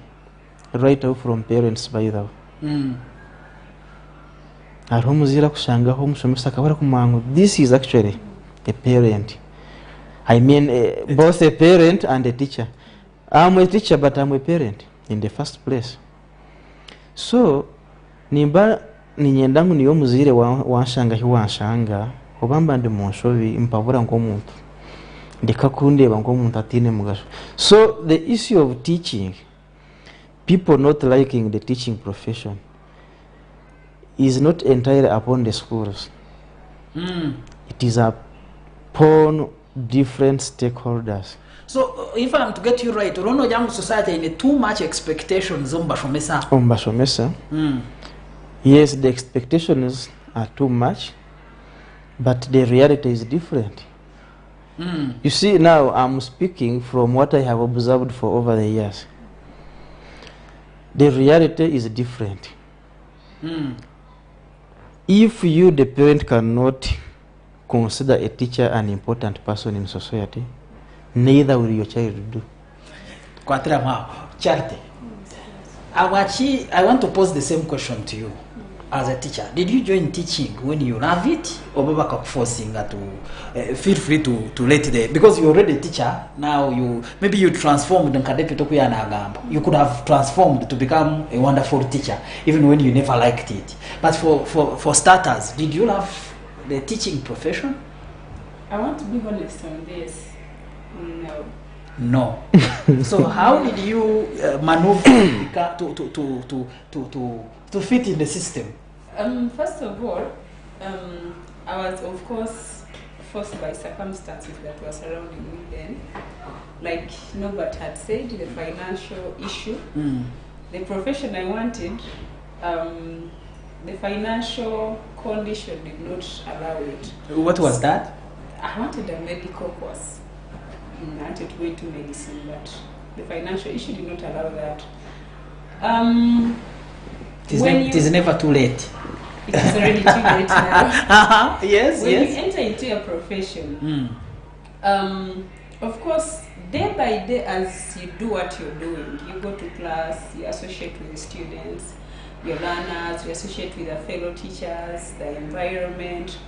S3: right out from parents by the arumuzira kushanga ho mushomesa kabara kumangu. This is actually a parent. I mean both a parent and a teacher. I'm a teacher but I'm a parent in the first place. So nimba ninyendangu niyo muzire wanshanga hiwanshanga obamba ndi monshovi mpavura ngomuntu ndikakundeba ngomuntu atine mugasho. So the issue of teaching, people not liking the teaching profession, is not entirely upon the schools. It is upon different stakeholders.
S1: So if I'm to get you right, Rono young society in too much expectations on Bashomesa. Yes, the expectations are too much, but the reality is different. You see, now I'm speaking from what I have observed for over the years. The reality is different. If you, the parent, cannot consider a teacher an important person in society, neither will your child do. Charity, I want to pose the same question to you. As a teacher, did you join teaching when you love it, or maybe forcing to feel free to let the, because you're already a teacher now, maybe you transformed you could have transformed to become a wonderful teacher even when you never liked it. But for starters, did you love the teaching profession?
S5: I want to be honest on this.
S1: No. So how did you maneuver to fit in the system?
S5: First of all, I was of course forced by circumstances that were surrounding me then. Like Norbert had said, the financial issue, the profession I wanted, the financial condition did not allow it.
S1: What was that?
S5: I wanted a medical course. I wanted to go into medicine, but the financial issue did not allow that.
S1: It is never too late.
S5: It is already too late now.
S1: Yes,
S5: when you enter into a profession, Of course, day by day, as you do what you're doing, you go to class, you associate with the students, your learners, you associate with your fellow teachers, the environment.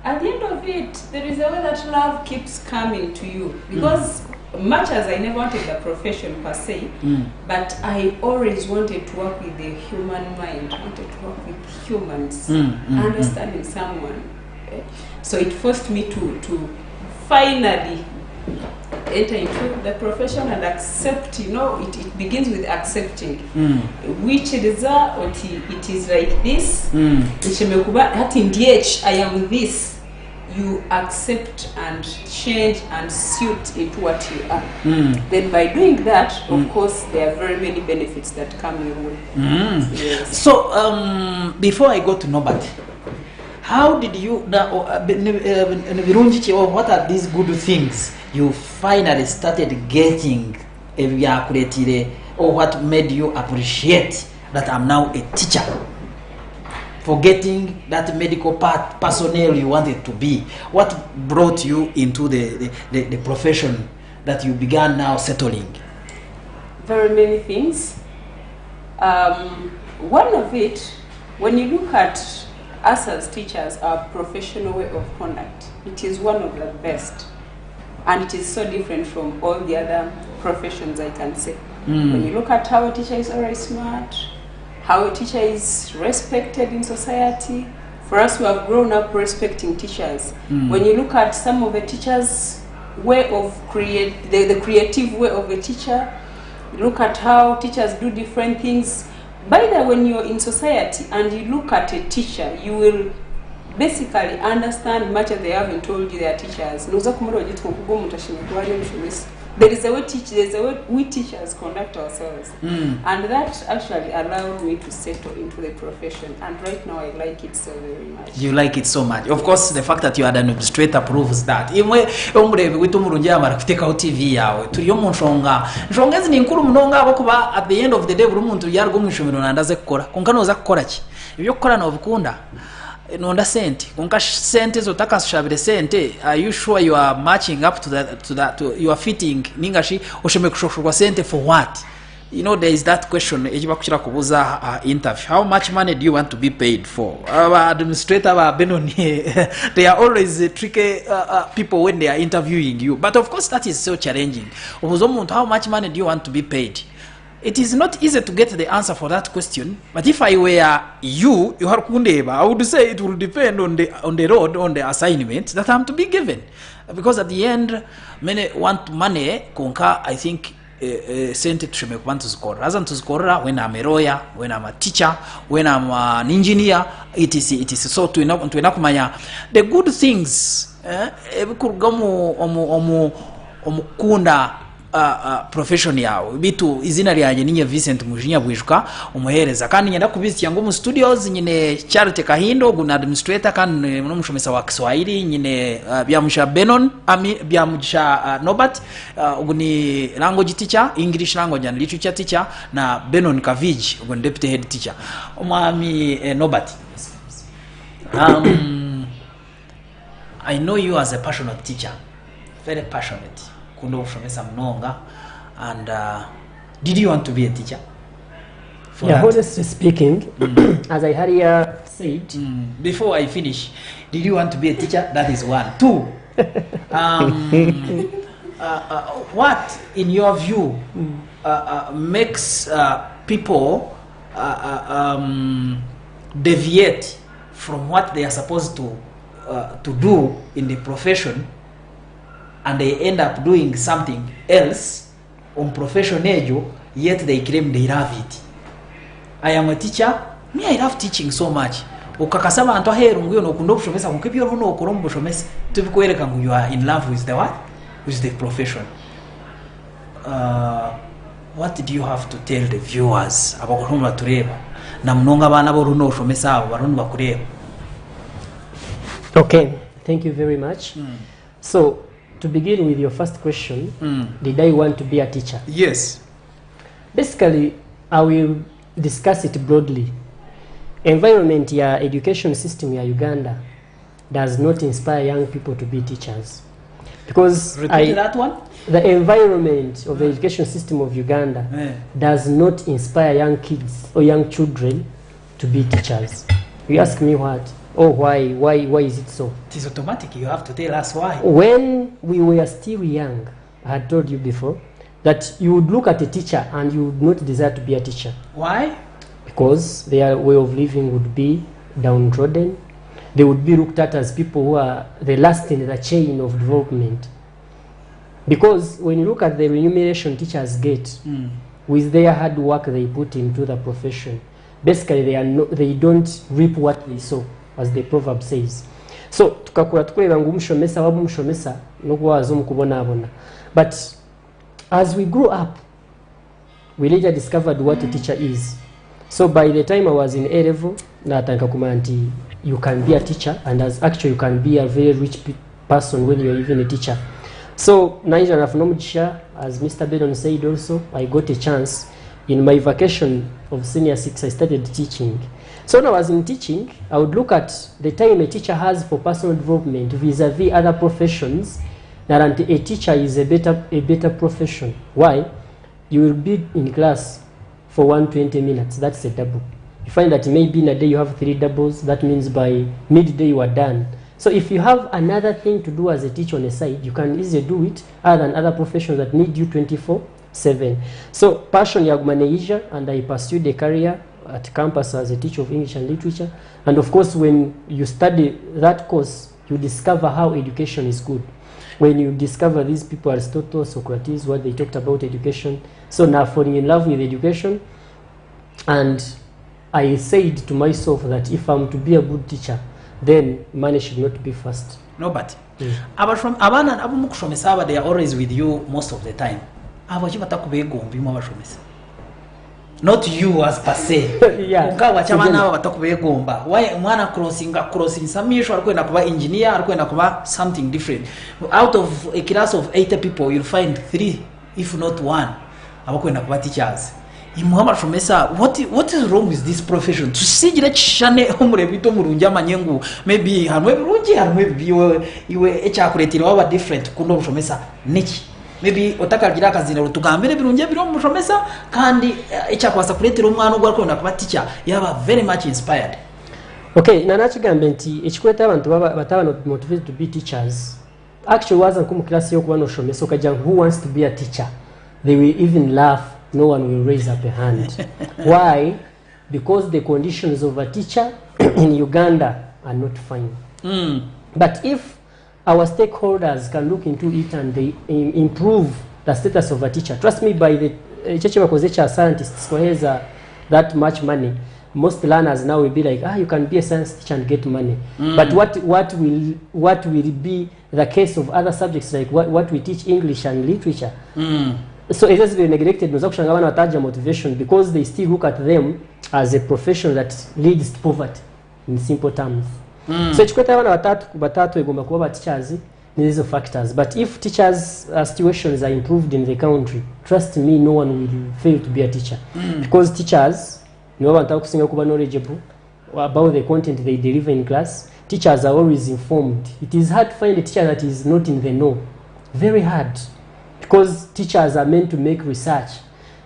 S5: At the end of it, there is a way that love keeps coming to you. Because much as I never wanted a profession per se, but I always wanted to work with the human mind, wanted to work with humans, understanding someone. Okay? So it forced me to finally enter into the profession and accept, it begins with accepting. Which result it is like this, I am this. You accept and change and suit into what you are. Then by doing that, of course, there are very many benefits that come your way. Yes.
S1: So before I go to Norbert, how did you, what are these good things you finally started getting, or what made you appreciate that I'm now a teacher? Forgetting that medical personnel you wanted to be. What brought you into the profession that you began now settling?
S5: Very many things. One of it, when you look at us as teachers, our professional way of conduct, it is one of the best. And it is so different from all the other professions, I can say. When you look at how a teacher is always smart, how a teacher is respected in society. For us who have grown up respecting teachers, when you look at some of the teachers' way of the creative way of a teacher, look at how teachers do different things. By the way, when you're in society and you look at a teacher, you will basically understand much as they haven't told you they are teachers. There is a way we teachers conduct ourselves. And that actually allowed me to settle into the profession. And right now I like it so very much.
S1: You like it so much. Of course, the fact that you are an administrator proves that. At the end of the day, nonda sente konka sente zotaka shabire sente. Are you sure you are matching up to that you are fitting ningashi osheme kushoshwa sente for what? There is that question ejibakushira kubuza interview, how much money do you want to be paid for? Our administrator benoni they are always tricky people when they are interviewing you, but of course that is so challenging. How much money do you want to be paid? It is not easy to get the answer for that question, but if I were you I would say it will depend on the road, on the assignment that I'm to be given. Because at the end, many want money, konka, I think, sent it to me to score. As to score when I'm a lawyer, when I'm a teacher, when I'm an engineer, it is so to enakumanya. The good things, omukunda profession yawe bitu izina lyanjye ninye Vincent Mujinya bwijuka umuhereza kandi nyenda kubizya ngo mu studios nyine Charity Kahindo guna administrator kandi no mushomesa wa Kiswahili nyine byamusha Benon byamusha Norbert uguni language teacher, English language and literature teacher, na Benon Kaviji uguni deputy head teacher. Umwami Norbert, I know you as a passionate teacher, very passionate. Kundo ushomesa mnonga, and did you want to be a teacher?
S4: Yeah, honestly speaking, as I earlier said,
S1: before I finish, did you want to be a teacher? That is one. Two, what in your view makes people deviate from what they are supposed to do in the profession, and they end up doing something else on profession yet they claim they love it? I am a teacher, me I love teaching so much. Ukakasaba anto heru nguyo no kundo kushomesa kukipyo runo okorombo shomesa tubikuereka ngu you are in love with the what? With the profession. What did you have to tell the viewers abakurumba tureba na mnonga bana bo runo shomesa abo barunu bakureba?
S4: Okay, thank you very much. So to begin with your first question, did I want to be a teacher?
S1: Yes.
S4: Basically, I will discuss it broadly. Environment ya education system ya Uganda does not inspire young people to be teachers. because
S1: Repeat that one.
S4: the environment of the education system of Uganda does not inspire young kids or young children to be teachers. You ask me what? Oh, why is it so?
S1: It is automatic. You have to tell us why.
S4: When we were still young, I had told you before that you would look at a teacher and you would not desire to be a teacher.
S1: Why?
S4: Because their way of living would be downtrodden. They would be looked at as people who are the last in the chain of development. Because when you look at the remuneration teachers get with their hard work they put into the profession, basically they don't reap what they sow, as the proverb says. So tukakura tukweba ngu mushomesa wabu mushomesa nokwaza omukubonabona. But as we grew up, we later discovered what a teacher is. So by the time I was in A level, natanka kumanti you can be a teacher, and as actually you can be a very rich person when you're even a teacher. So Niger Afnomugisha, as Mr. Bedon said also, I got a chance in my vacation of senior 6, I started teaching. So when I was in teaching, I would look at the time a teacher has for personal development vis-a-vis other professions, that a teacher is a better profession. Why? You will be in class for 120 minutes, that's a double. You find that maybe in a day you have 3 doubles, that means by midday you are done. So if you have another thing to do as a teacher on the side, you can easily do it other than other professions that need you 24/7. So passion yagmaneisha, and I pursued a career at campus as a teacher of English and literature. And of course, when you study that course, you discover how education is good. When you discover these people, Aristotle, Socrates, what they talked about education. So now falling in love with education, and I said to myself that if I'm to be a good teacher, then money should not be first.
S1: No, but abana abumukushomesa aba, they are always with you most of the time. Abachi batakubegombi mu abashomesa. Not you as per se.
S4: Yeah.
S1: Ukawa chamana aba batakubegomba. Why mwana crossing samisho alikwenda kuba engineer, alikwenda kuba something different. Out of a class of 80 people, you'll find 3 if not 1 abakwenda kuba teachers. Imuhama shomesa, what is wrong with this profession? Tusigire chishane omurebito murungi amanyengu, maybe hamwe murungi hamwe iwe echakuretira waba different kundo shomesa niki. Maybe otakagira akazina rutugambere birungi biro mushomesa kandi echakwasa kuretira omwana ogwa kwenda kuba teacher yaba very much inspired.
S4: Okay, nanachigambe nti echikweta abantu bataba not motivated to be teachers. Actually waza nko mu class yo kuba no shomesa okaja who wants to be a teacher. They will even laugh. No one will raise up a hand. Why? Because the conditions of a teacher in Uganda are not fine. But if our stakeholders can look into it and they improve the status of a teacher, trust me, by the scientists who has that much money, most learners now will be like, you can be a science teacher and get money. But what will be the case of other subjects like what we teach English and literature? So it has been neglected. Motivation because they still look at them as a profession that leads to poverty in simple terms. So chikweta wana batatu egomba kuba teachers ni hizo factors. But if teachers situations are improved in the country, trust me, no one will fail to be a teacher. Because teachers nibo bantu kusinga kuba knowledgeable about the content they deliver in class. Teachers are always informed. It is hard to find a teacher that is not in the know. Very hard. Because teachers are meant to make research.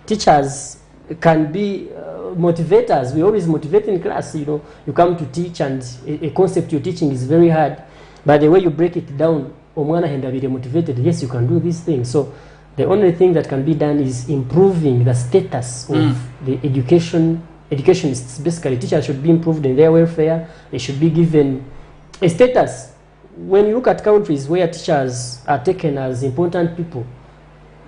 S4: Teachers can be motivators. We always motivate in class. You come to teach and a concept you're teaching is very hard. But the way you break it down, omwana henda be motivated. Yes, you can do these things. So the only thing that can be done is improving the status of the educationists. Basically, teachers should be improved in their welfare. They should be given a status. When you look at countries where teachers are taken as important people,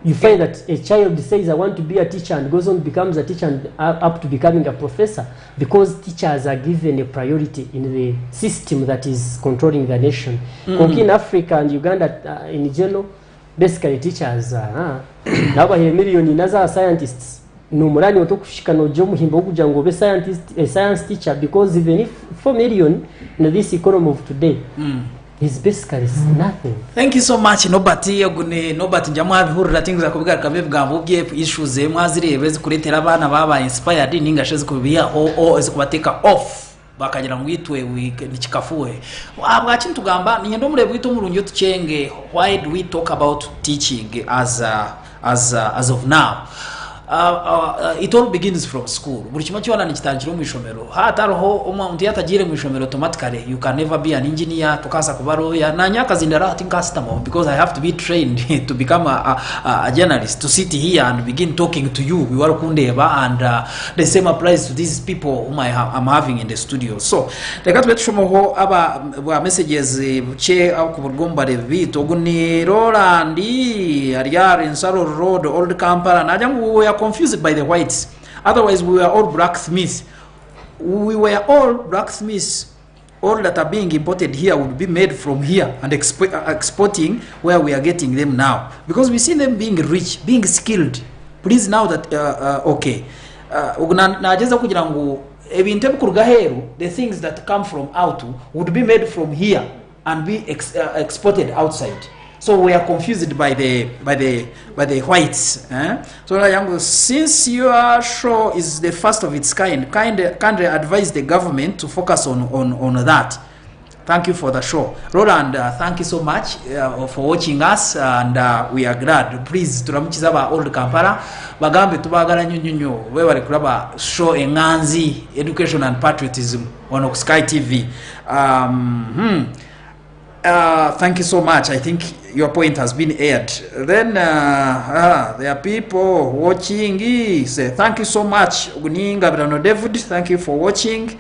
S4: you find that a child says, I want to be a teacher, and goes on, becomes a teacher, and up to becoming a professor, because teachers are given a priority in the system that is controlling the nation. In Africa and Uganda in general, basically teachers are now a million in other scientists. No mulani otokushika no jomu himba okuja ngo be a science teacher, because even if 4 million in this economy of today, is basically nothing.
S1: Thank you so much. Nobati njamwa bihurira things akubwira kabevugambo bye issues mwazirebe zikuretera abana baba inspired ninga sheze kubiya o ezikubateka off bakagira ngo itwe nikikafuwe bwakintu tugamba ni ndo mure bwito murunyo tucenge why do we talk about teaching as of now. It all begins from school. Buri kimwe cyona nikitangiro mu ishomero hataroho umuntu yatagire mu ishomero automatically you can never be an engineer tukasa kubaro ya nanyaka zindara ati customer because I have to be trained to become a journalist to sit here and begin talking to you we were kundeba and the same applies to these people whom I'm having in the studio. So reka twetshomho aba messages che au kubugomba revito guni Roland Ariar in Saro Road Old Kampala najangu we are confused by the whites. Otherwise we were all blacksmiths. We were all blacksmiths. All that are being imported here would be made from here and exporting where we are getting them now. Because we see them being rich, being skilled. Please now that, okay. Najeza kugira ngo ebintu ebikurugaheru the things that come from out would be made from here and be exported outside. So we are confused by the whites. So since your show is the first of its kind, kindly advise the government to focus on that. Thank you for the show, Roland. Thank you so much for watching us, and we are glad. Please turamukiza ba Old Kampala bagambe tubagala nyunyunyo we bari kuraba show enganzi education and patriotism on Sky TV. Thank you so much. I think your point has been aired. Then there are people watching. Say thank you so much, Guninga Brano David. Thank you for watching.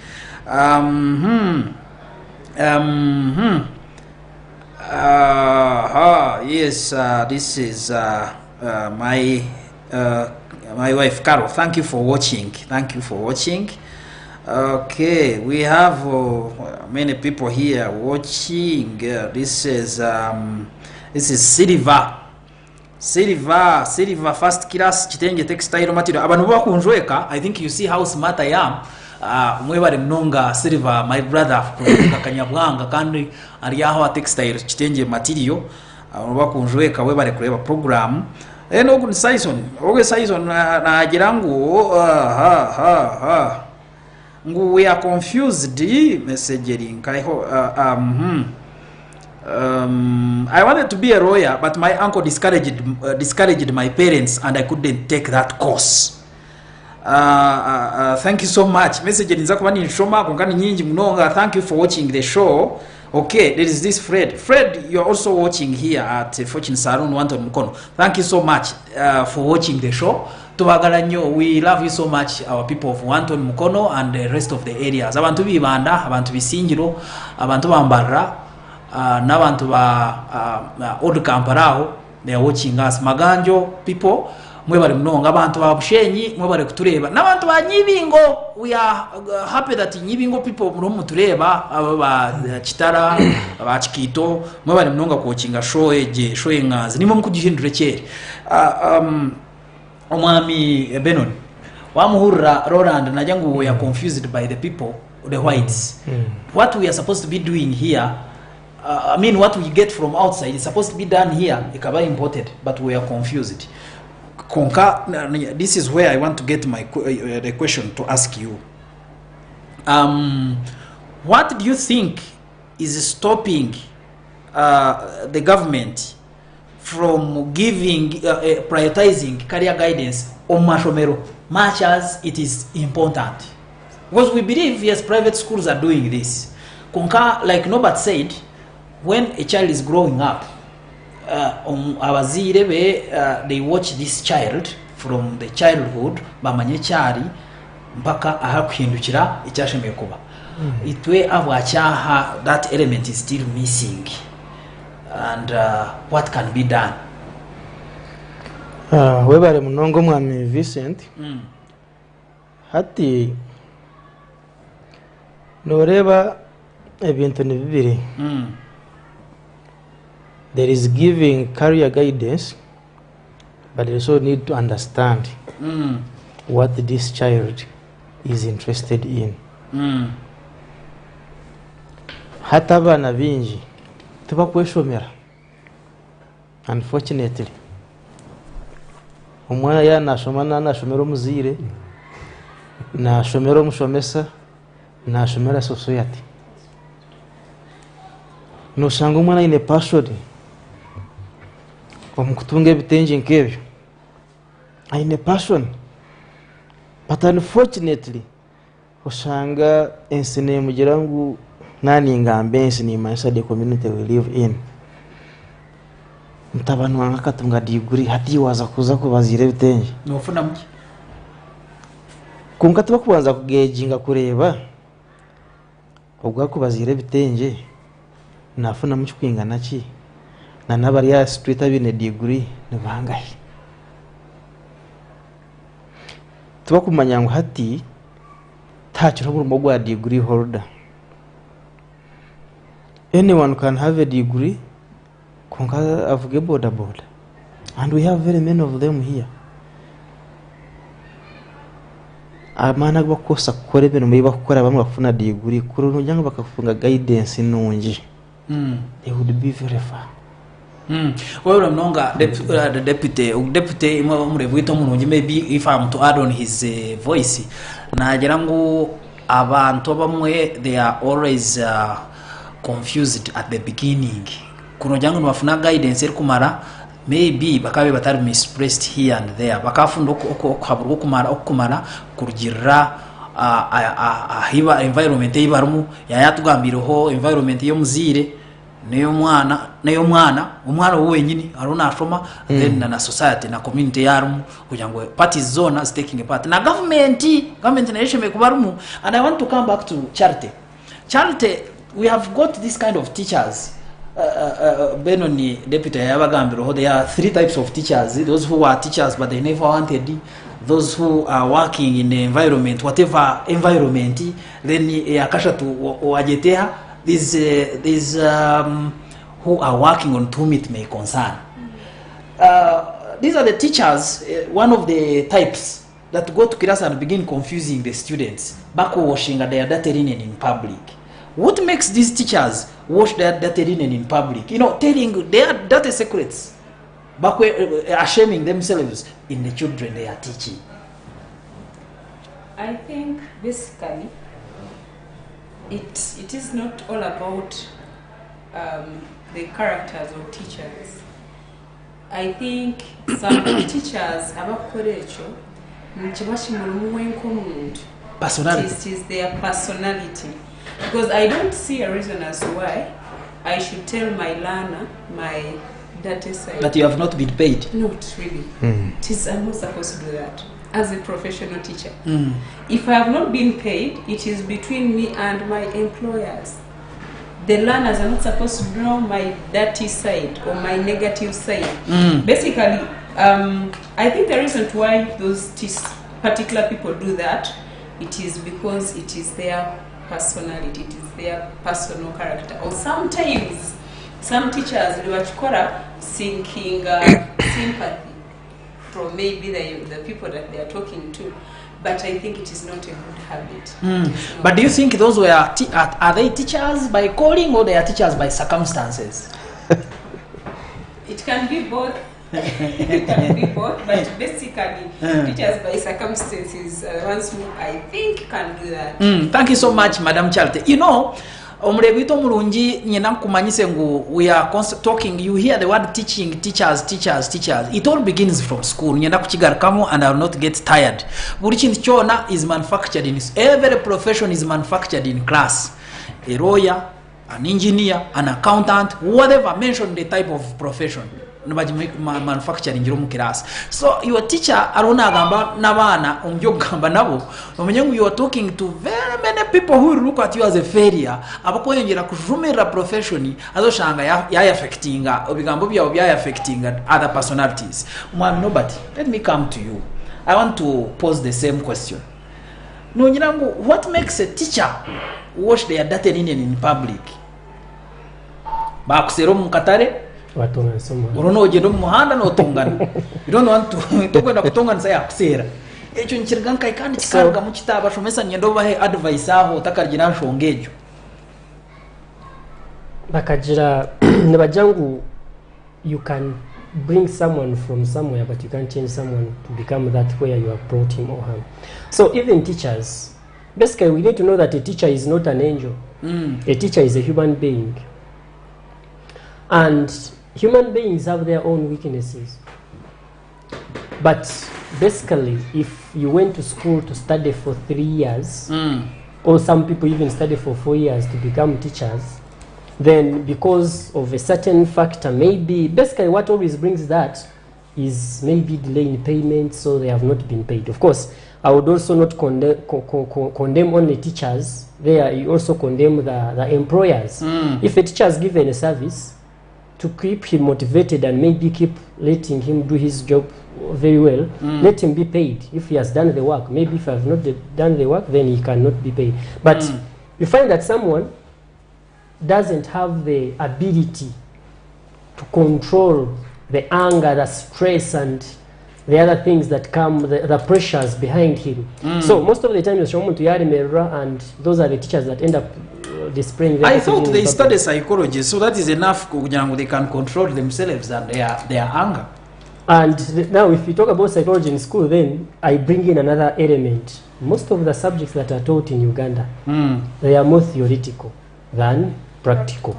S1: Yes, this is my wife Carol. Thank you for watching. Thank you for watching. Okay, we have many people here watching. This is Silva first class kitenge textile material. Abantu bakunjweka. I think you see how smart I am. Mwebare mnonga Silva, my brother from Kanyabwanga kandi ari aho textile kitenge material. Abantu bakunjweka webare kureba program. Eno kun Saison, oge Saison na agirangu we are confused messaging. I wanted to be a lawyer, but my uncle discouraged my parents, and I couldn't take that course. Thank you so much. Messaging nzakubani nshoma kungani nyingi mnonga. Thank you for watching the show. Okay, there is this Fred. Fred, you're also watching here at Fortune Saloon, Wanton Mukono. Thank you so much for watching the show. We love you so much, our people of Wanton Mukono and the rest of the areas. Abantu bibanda, abantu bisinjiro, abantu bambara, n'abantu ba Old Kampala, they are watching us. Maganjo people, mwe bari mnonga, abantu ba Bushenyi, mwe bari kutureba. N'abantu ba Nyibingo, we are happy that Nyibingo people mwe mutureba, aba Kitara, aba Chikito, mwe bari mnonga kuwachinga show engazi. Nimo mkujihindure cyere. Omwami Benon wamuhurra Roland najangu we are confused by the people, the whites. What we are supposed to be doing here, I mean what we get from outside is supposed to be done here, ikaba imported, but we are confused. This is where I want to get the question to ask you. What do you think is stopping the government from giving prioritizing career guidance on mashomero much as it is important? Because we believe yes, private schools are doing this. Like Norbert said, when a child is growing up, they watch this child from the childhood bamanye cyari mpaka ahakuhindukira icyashemeye kuba. Itwe abwachaha that element is still missing. And what can be done?
S3: Webare munongo mwami Vincent. Hati noreba ebintu ni bibiri. There is giving career guidance, but you also need to understand what this child is interested in. Hata bana bingi tuba kweshomera, unfortunately umwana nasomera omuzire nasomera omushomesa nashomera society nosanga omwana aine passion omukutunga ebitengi nkebyo, aine passion, but unfortunately osanga ensi nemugira ngu nani ngambe ensi nimanyisa the community we live in. Mutabani wange akatunga degree hati waza kuza kubazira ebitengi
S1: nofuna muki
S3: kunka tuba kubanza kugejinga kureba obwakubazira ebitengi nafuna muki kwingana ki na nabari ya street abine degree nibangahe. Tuba kumanya ngo hati tachiro mu gwa degree holder. Anyone can have a degree kunka avuge boda boda, and we have very many of them here. Amana bakosa kukora ibintu muri bakora bamwe bafuna degree kuri nujya bakafunga guidance nungi. They would be very far.
S1: Well, mnonga the deputy murevwito munungi, maybe if I'm to add on his voice, nagira ngo abantu bamwe they are always confused at the beginning. Kuno jangu nwafuna guidance eri kumara, maybe bakabe batari misplaced here and there, bakafunda okhabura okumara kurugira hiba environment yibarumu yayatugambireho environment yo muzire neyo mwana wenyini arona ashoma, then na society na community yarumu kugira ngo parties zone is taking a part na government na yesheme kubarumu. And I want to come back to charity. We have got this kind of teachers. Benoni deputy yabagambiro, there are 3 types of teachers: those who are teachers but they never wanted, those who are working in the environment, whatever environment, then akasha to wajetea these who are working on whom it may concern. These are the teachers, one of the types that go to class and begin confusing the students, backwashing their dirty linen in public. What makes these teachers wash their dirty linen in public? Telling their dirty secrets, shaming themselves in the children they are teaching.
S5: I think basically it is not all about the characters of teachers. I think some teachers abakorecho personality. It is their personality. Because I don't see a reason as to why I should tell my learner my dirty side.
S1: But you have not been paid?
S5: Not really. I'm not supposed to do that as a professional teacher. If I have not been paid, it is between me and my employers. The learners are not supposed to know my dirty side or my negative side. Basically, I think the reason why those particular people do that, it is because it is their personality, it is their personal character. Or sometimes some teachers are seeking sympathy from maybe the people that they are talking to, but I think it is not a good habit.
S1: But do you think those were are they teachers by calling or they are teachers by circumstances?
S5: It can be both. It can be both, but basically teachers by circumstances are the ones who I think can do that.
S1: Thank you so much, Madam Chalte. Omulebito mulungi nyina kumanyise ngu we are talking, you hear the word teaching, teachers. It all begins from school. Nyina kukigarukamu and I will not get tired. Buli kintu kyona is manufactured in, every profession is manufactured in class. A lawyer, an engineer, an accountant, whatever, mention the type of profession. Manufacturing mu class. So your teacher arona agamba nabana onjo gamba nabo omenye you are talking to very many people who look at you as a failure, abakoyongera kujumira profession azoshanga ya affecting obigambo bya affecting other personalities. Nobody, let me come to you. I want to pose the same question. No nyirangu, what makes a teacher wash their dirty linen in public? Bakusero mu katare
S4: watonga nsoma
S1: urono ogendo mu muhanda no tongana. You don't want to kwenda kutongana saya kusera ekyo nkiriganka ikandi kikaruga mu kitaba shomesa nyendo bahe advice aho takargira nshongejo
S4: bakagira nabajangu. You can bring someone from somewhere, but you can't change someone to become that where you have brought him or her. So even teachers, basically we need to know that a teacher is not an angel. A teacher is a human being. And human beings have their own weaknesses. But basically, if you went to school to study for 3 years, or some people even study for 4 years to become teachers, then because of a certain factor, maybe, basically what always brings that is maybe delay in payment, so they have not been paid. Of course, I would also not condemn only teachers. There, you also condemn the employers. If a teacher is given a service to keep him motivated and maybe keep letting him do his job very well, let him be paid if he has done the work. Maybe if I have not done the work, then he cannot be paid. But you find that someone doesn't have the ability to control the anger, the stress, and the other things that come, the pressures behind him. So most of the time, and those are the teachers that end up displaying their...
S1: I thought they study psychology, so that is enough. They can control themselves and their anger.
S4: And now if you talk about psychology in school, then I bring in another element. Most of the subjects that are taught in Uganda, they are more theoretical than practical.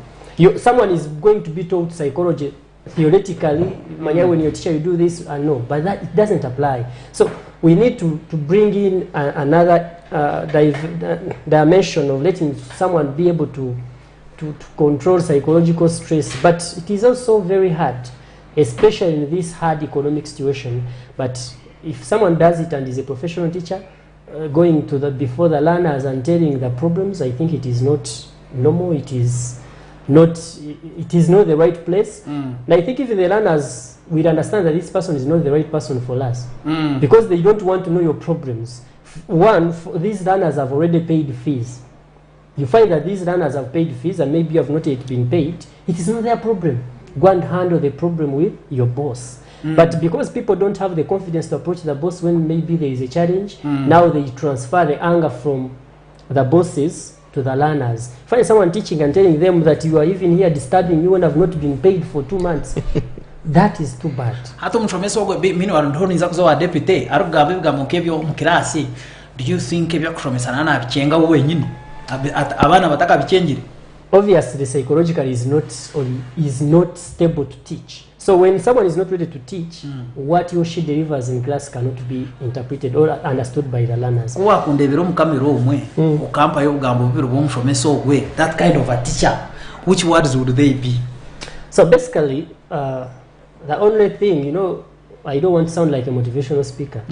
S4: Someone is going to be taught psychology theoretically, when your teacher you do this, no, but that it doesn't apply. So we need to bring in another dimension of letting someone be able to control psychological stress. But it is also very hard, especially in this hard economic situation. But if someone does it and is a professional teacher, going to before the learners and telling the problems, I think it is not normal. It is not the right place. And I think if the learners will understand that this person is not the right person for us, because they don't want to know your problems. One, these learners have already paid fees. You find that these learners have paid fees and maybe you have not yet been paid. It is not their problem. Go and handle the problem with your boss. But because people don't have the confidence to approach the boss when maybe there is a challenge, now they transfer the anger from the bosses to the learners. Find someone teaching and telling them that you are even here disturbing you and have not been paid for 2 months. That is too bad.
S1: Do you think
S4: obviously psychologically is not stable to teach. So when someone is not ready to teach, what he or she delivers in class cannot be interpreted or understood by the learners.
S1: That kind of a teacher, which words would they be?
S4: So basically, the only thing, I don't want to sound like a motivational speaker.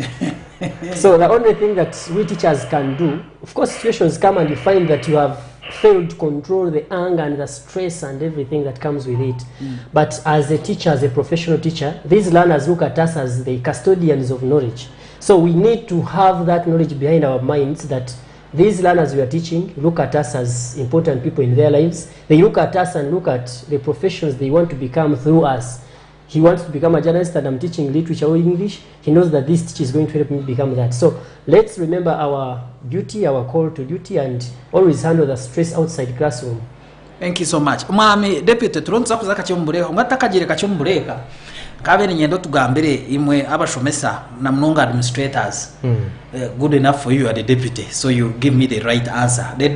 S4: So the only thing that we teachers can do, of course situations come and you find that you have failed to control the anger and the stress and everything that comes with it. But as a teacher, as a professional teacher, these learners look at us as the custodians of knowledge. So we need to have that knowledge behind our minds that these learners we are teaching look at us as important people in their lives. They look at us and look at the professions they want to become through us. He wants to become a journalist and I'm teaching literature or English. He knows that this teacher is going to help me become that. So let's remember our duty, our call to duty, and always handle the stress outside classroom.
S1: Thank you so much. Mwami deputy turonza kuzaka cyombureka ngatakagire kacyombureka kabere nyendo tugambire imwe abashomesa na mnonga administrators. Good enough for you are the deputy, so you give me the right answer. The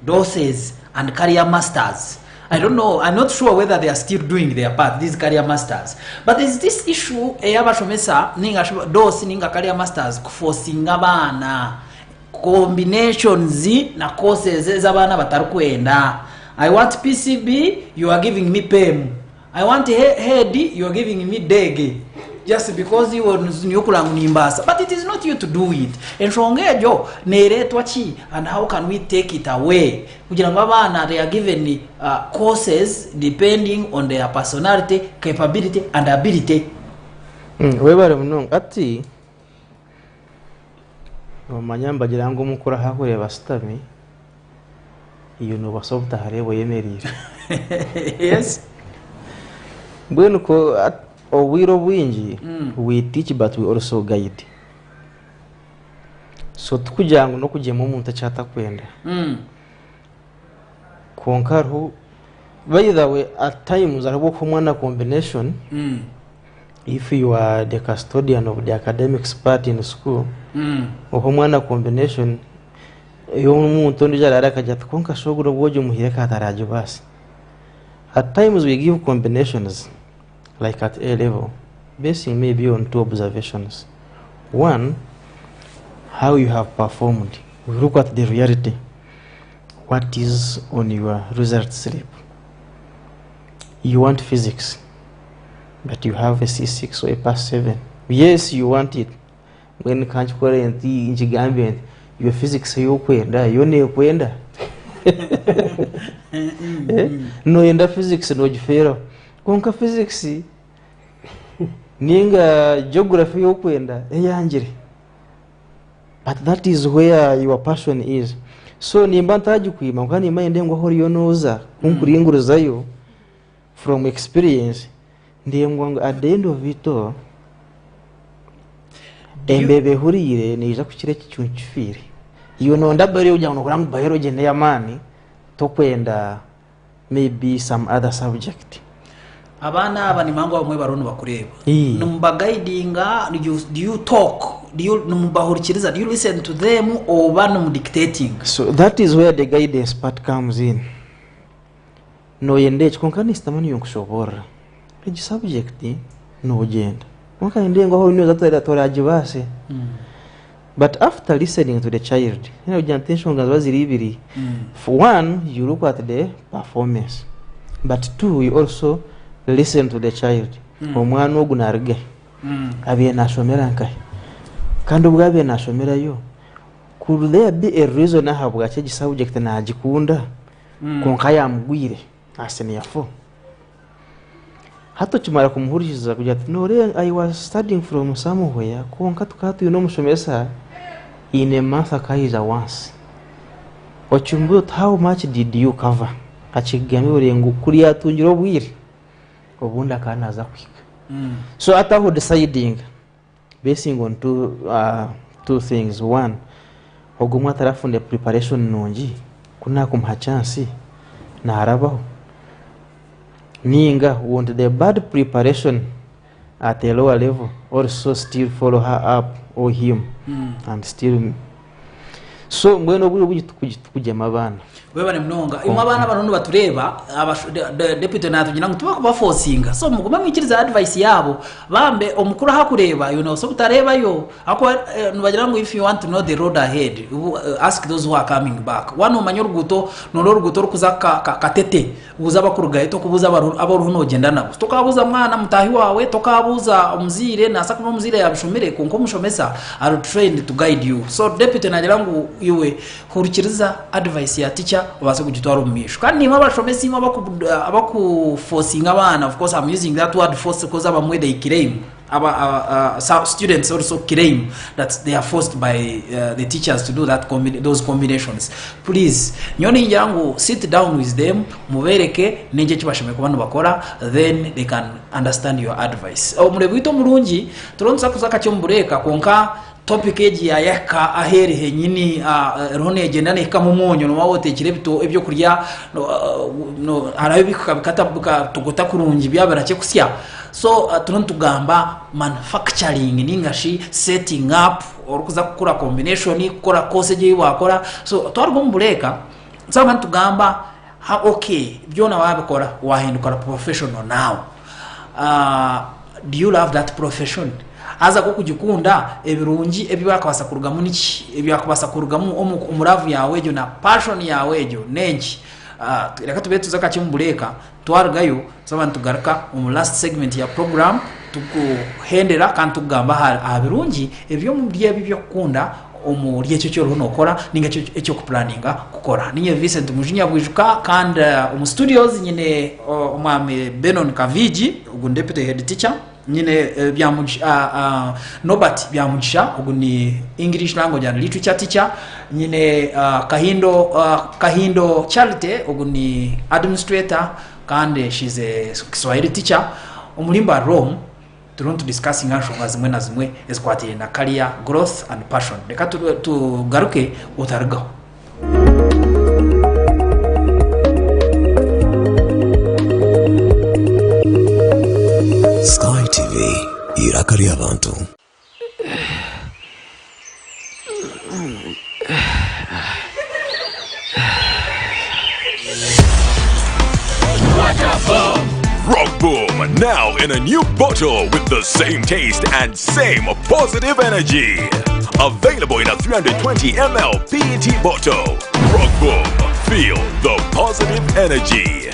S1: doses and career masters, I don't know, I'm not sure whether they are still doing their part, these career masters. But there's this issue, abashomesa ninga dose ninga career masters forcing abana combinations na courses z'abana batarukwenda. I want PCB, you are giving me PEM. I want head, you are giving me DEG. Just because you was nyukulangu. But it is not you to do it. And shongejo neretwa chi, and how can we take it away? Kujirangabana, they are given courses depending on their personality, capability and ability.
S3: Webare mnong ati omanyamba girango mukura hakure bastami iyo no basobta harebo yemerira.
S1: Yes.
S3: Bueno ko owiro bwingi we teach but we also guide. So tukujango no kujema umuntu achata kwenda. Konkaru by the way at times arabo kumwana combination. If you are the custodian of the academics part in school, or combination, y'omuntu ndijara akajya konka shoguro bwoje muhire kataraje basi. At times we give combinations like at A level, basing maybe on 2 observations. One, how you have performed. We look at the reality. What is on your result slip? You want physics, but you have a C6 or a pass 7. Yes, you want it. When can't current ambient, your physics you kwenda, you ne kwenda. No yenda physics no jifero. Konka physics ninga geography yo kwenda eyanjire. But that is where your passion is. So nimba ntaji kwima kandi mayende ngo hori yo noza kunkuringuruzayo from experience ndiyengwa at the end of it all embebe hurire niza kukire kicyuncyufire iyo nonda bari ujya no kurangu biology ne yamani to kwenda maybe some other subject.
S1: Abana aba ni mango bamwe barono bakureba numba guidinga, do you talk, do you numbahurikiriza, do you listen to them or banum dictating?
S3: So that is where the guidance part comes in. No yende chikonkani stamani yonkushobora eji subject no genda konka yende ngo hori no zatera toraje base. But after listening to the child, you know, the intention was really for one, you look at the performance, but two, you also listen to the child. Omwana ogunarge abiye nashomera nkai kandi ubwabiye nashomera yo, could there be a reason ahabwa cyo subject na agikunda konka yamugwire asene yafo hato kimara kumuhuriza kujya no I was studying from somewhere konka tukatu no mushomesa in a month akaiza once ochumbuye how much did you cover achigame urengo kuri yatungira obwire obunda kanaza kwika. So ataho deciding basing on two things. One, ogumwa tarafunde preparation nonji kuna kumha chance na harabaho ninga want the bad preparation at a lower level also still follow her up or him and still. So mbweno buri kujema abana
S1: webane mnonga imwe abana barono batureba deputy natugira ngo tuba kuba forcinga, so muguma mwikiriza advice yabo bambe omukuru hakureba so butareba yo ako nubagira ngo if you want to know the road ahead, ask those who are coming back. One umanyo ruguto rukuza katete ubuza bakurugaye to kubuza abo runo genda nabo tokabuza mwana mutahi wawe tokabuza umzire nasa kuno umzire yabishomere konko mushomesa are trained to guide you. So deputy nagira ngo iwe hurikiriza advice ya teacher wase kugitwara umisho kandi niba bashomesi abaku forcing abana. Of course I'm using that word force because abamwe they claim students also claim that they are forced by the teachers to do that those combinations. Please nyoni nyangu sit down with them mubereke neje kibashome kubana bakora, then they can understand your advice. Murebwito mulungi turonsa kuzaka cyo mbureka konka topic eji yaka aheri henyini rone genda ne kamumonyo no wawote kirebito ebyo kurya no arabika bikata tugota kurungi byabarake kusya. So tunontugamba manufacturing ningashi setting up or kuza kukora combination kukora course je wakora. So twarwo mbuleka nsaba ntugamba okay byona wabikora wahinduka professional now. Do you love that profession? Aza ko kujikunda ebirungi ebibakabasa kurugamu niki ebyakabasa kurugamu umuravu yawe ejo na passion yawe ejo nenki. Reka tubetu zaka chimbuleka twargayo saba ntugaruka mu last segment ya program tukuhendera kandi tugamba abirungi ebyo mubye bibyo kukunda omuriye cyo cyo runo okora ninga cyo kuplanninga kukora. Ninye Vincent Mujinya bwijuka kandi mu studios nyine omwami Benon Kaviji ugu deputy head teacher nyine Nobat byamugisha ugu ni English language and literature teacher nyine Kahindo Charity ugu ni administrator kandi she's a Kiswahili teacher. Umulimba Rome turuntu discussing ansho zimwe na zimwe esquatire na career growth and passion. Reka tugaruke utargaho.
S2: Sky TV irakari abantu.
S9: Rock Boom, now in a new bottle with the same taste and same positive energy. Available in a 320 ml PET bottle. Rock Boom, feel the positive energy.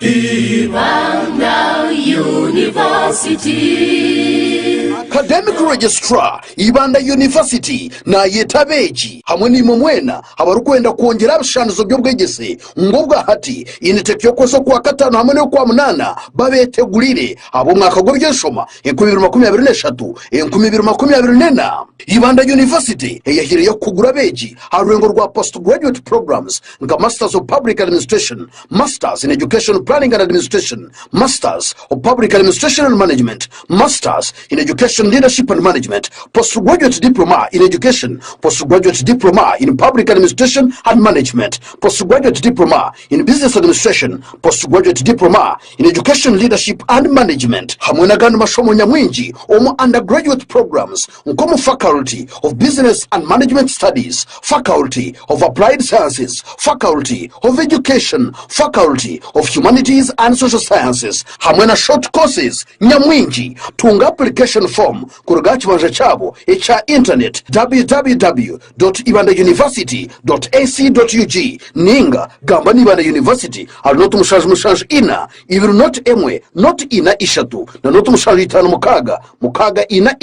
S12: Ibanda University.
S8: Academic Registrar Ibanda University na yetabeji hamwe n'imwe mwena abarukwenda kuongera abishanzo by'ubwegese ngobwa hati initeke yo kweso kwa katano hamwe no kwa munana babetegurire abo mwaka gw'byeshoma 2023 2024 Ibanda University eyahiriye kugura beji harurengo rwa postgraduate programs nga Masters of Public Administration, Masters in Education Planning and Administration, Masters of Public Administration and Management, Masters in Education Leadership and Management, Postgraduate Diploma in Education, Postgraduate Diploma in Public Administration and Management, Postgraduate Diploma in Business Administration, Postgraduate Diploma in Education Leadership and Management. Hamwe na gano mashomo nyamwingi omu undergraduate programs nkomu Faculty of Business and Management Studies, Faculty of Applied Sciences, Faculty of Education, Faculty of Humanities and Social Sciences. Hamwe na short courses nyamwingi. Tunga application form kuruga chibanja chabo echa internet www.ibandauniversity.ac.ug ninga gamba ni Ibanda University alinotu mushanju ina ibiru not emwe not ina ishatu na notu mushanju itanu mukaga ina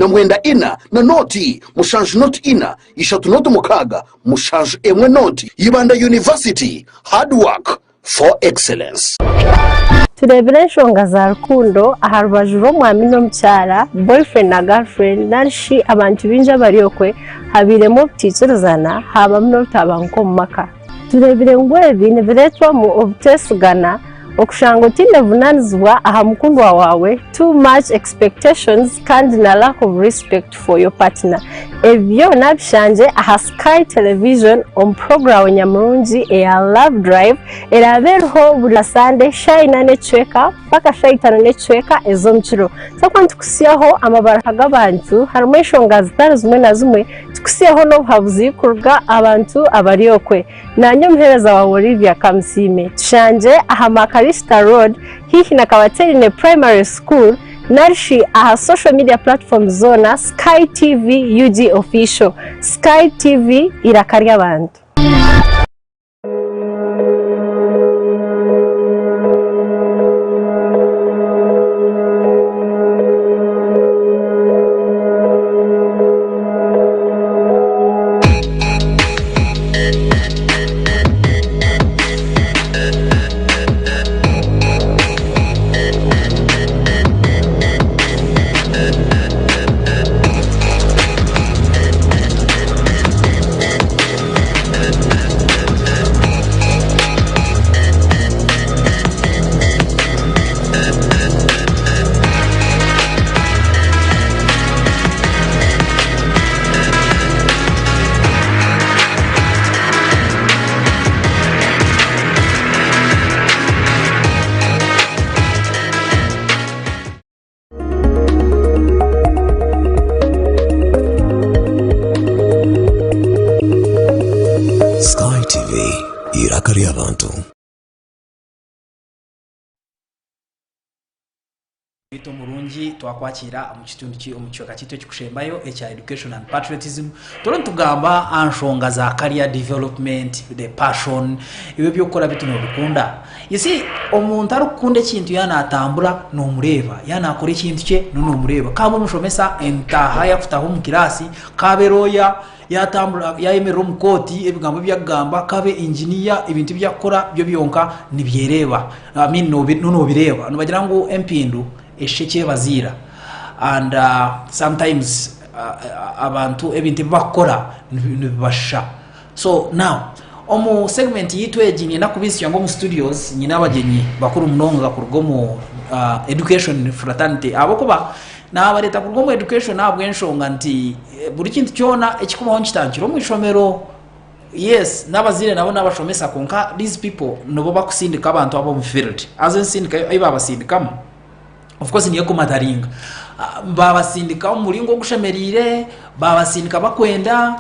S8: mwenda ina na noti mushanju not ina ishatu notu mukaga mushanju emwe noti. Ibanda University, hard work for excellence.
S13: Turebere enshonga za rukundo aharubaju rw'omwami n'omukyara boyfriend na girlfriend narishi abantu bingi abaryokwe habiremu obutikirizana habamu n'obutabanguka omu maka. Turebere ngu ebi nibireetwamu obuteesigana okushanga otindevunanizibwa aha mukundwa wawe, too much expectations kandi na lack of respect for your partner. Ebyo nabishanje aha Sky Television on program nyamurungi eya Love Drive erabereho buri Sunday shayina necweka paka shayitano necweka ezo mukiro. Sakwa tukusiyaho amabara g'abantu harimo enshonga zitari zimwe na zimwe tukusiyaho n'obuhabuzi kuruga abantu abaryokwe. Nanyo muhereza wa Olivia Kamsime tushanje aha Makarista Road hihi na Kabaterine Primary School narishi aha social media platform zona Sky TV UG official. Sky TV irakari abantu.
S2: irakari abantu.
S1: Bito murungi twakwakira mu kitundu omukiyoka kito kikushembayo echa Education and Patriotism tugamba anshonga za career development, the passion iwe byokora bitu no bikunda. You see omuntu arukunda ikintu yana atambura no mureba yana akora ikintu cye no mureba kaba mushomesa entaha yakutaho mu kirasi kaberoya yatambura yayemera omukoti ebigambo byagamba kabe engineer ibintu byakora byo byonka nibyereba no bireba no bagira ngo empindu esheke bazira and sometimes abantu ebintu bakora nibasha. So now omu segment yitwe nyina kubisi yango mu studios nyina abagenyi bakuru munonga kurugomo education fraternity abokuba na abareta kurugomo education nabwo enshonga nti buri kintu cyona ekikubaho nkitangiro mu ishomero. Yes, nabazire nabo nabashomesa konka these people nobo bakusindika abantu abo mu field azensindika ibabasindikamo. Of course niyo kumataringa babasindika umuringo gushemerire babasindika bakwenda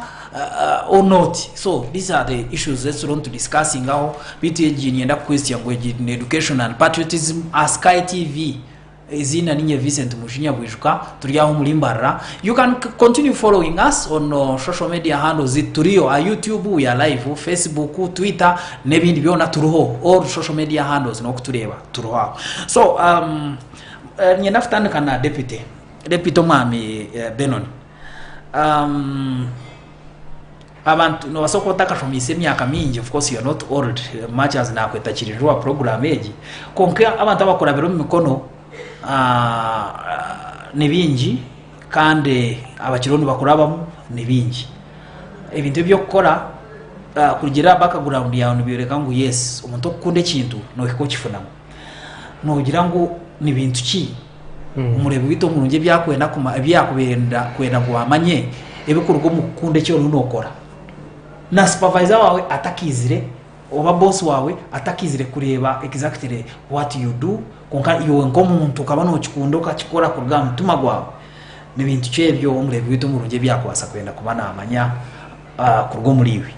S1: or not. So these are the issues let's want to discussing how BTG nienda question in education and patriotism as Sky TV izina ninye Vincent Mushinya Bwijuka turi aho mulimbarra. You can continue following us on social media handles turiyo YouTube, we are live, Facebook, Twitter nebindi byona turuho, all social media handles no kutureba turuho. So nyenda futandika na deputy mwami Benon. Abantu no basokota kashomise emyaka mingi, of course you are not old much as nakwetakirirwa program eji konka abantu abakora bero mu mikono ne bingi kandi abakirondo bakurabamo ne bingi ebintu byo gukora kugira background yawe nibireka ngo yes umuntu okunde kintu no kiko kifunamo no gira ngo ni bintu ki umurebe wito mulunje byakwenda kuma byakubenda kwenda ngo amanye ebikorwa mu kunde cyo runokora na supervisor wawe atakizire oba boss wawe atakizire kureba exactly what you do konka iyo ngomuntu kabano kikundoka kikora kurga mutuma gwawe ne bintu cyebyo umurebe wito mulunje byakwasa kwenda kubana amanya kurgo muriwe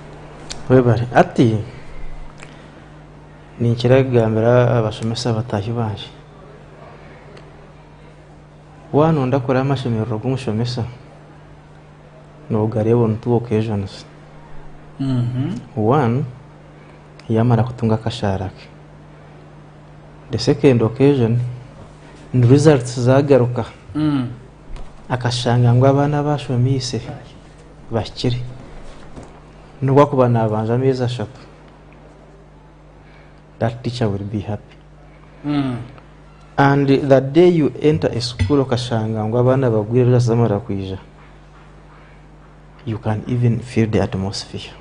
S3: webare ati ni kiragambira abashomesa batahi baje wano ndakora amashomero gumushomesa no garebo ntu occasions one yamara kutunga kasharake. The second occasion ni results zagaruka akashanga ngo abana bashomise bakiri nubwo kubana abanje amezi ashatu. That teacher will be happy. And the day you enter a school okashanga ngo abana bagwira zamara kwija, you can even feel the atmosphere.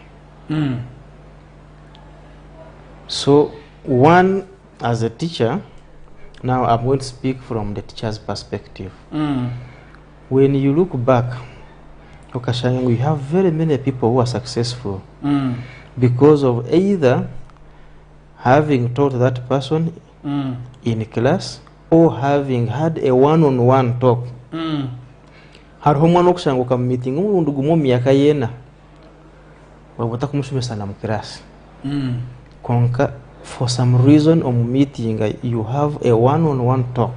S3: So one, as a teacher, now I'm going to speak from the teacher's perspective. When you look back, okashanga we have very many people who are successful because of either having taught that person in class or having had a one-on-one talk. Hariho mwana okushanga uka meeting umuntu gumu myaka yena wabota kumushomesa na mukirasi konka for some reason on meeting you have a one-on-one talk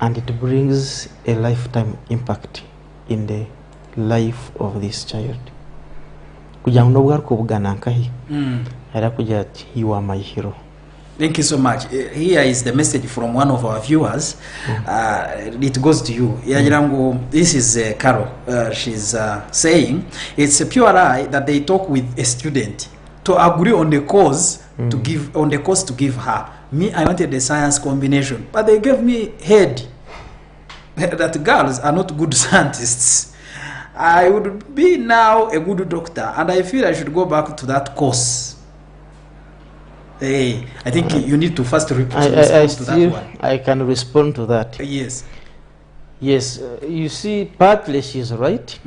S3: and it brings a lifetime impact in the life of this child. Kugira ngo bwarko buganankahi ara kugira ati you are my hero.
S1: Thank you so much. Here is the message from one of our viewers. It goes to you. This is Carol. She's saying it's a pure lie that they talk with a student to agree on the course to give her. Me, I wanted the science combination, but they gave me head that girls are not good scientists. I would be now a good doctor, and I feel I should go back to that course. Hey, I think you need to first respond to that one.
S3: I can respond to that.
S1: Yes.
S3: Yes, you see, partly she's right.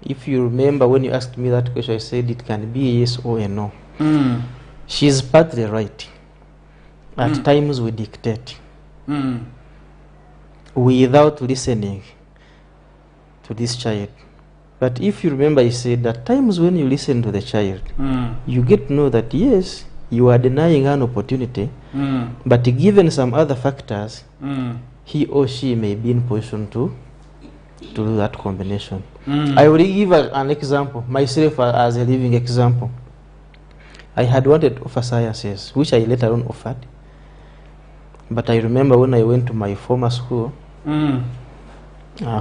S3: If you remember when you asked me that question, I said it can be a yes or a no. She's partly right. At times we dictate without listening to this child. But if you remember, I said that times when you listen to the child, you get to know that yes, you are denying an opportunity, but given some other factors, he or she may be in position to do that combination. I will give an example, myself as a living example. I had wanted to offer sciences, which I later on offered. But I remember when I went to my former school,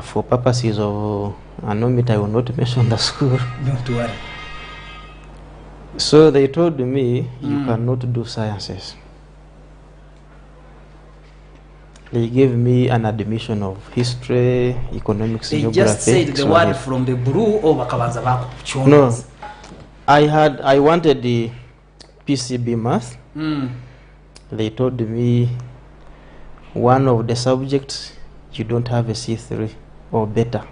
S3: for purposes of anonymity, I will not mention the school.
S1: Don't worry.
S3: So they told me, you cannot do sciences. They gave me an admission of history, economics,
S1: they
S3: geography.
S1: They just said the word from the blue over Kabanzabako.
S3: No, I wanted the PCB math. They told me one of the subjects you don't have a C3 or better.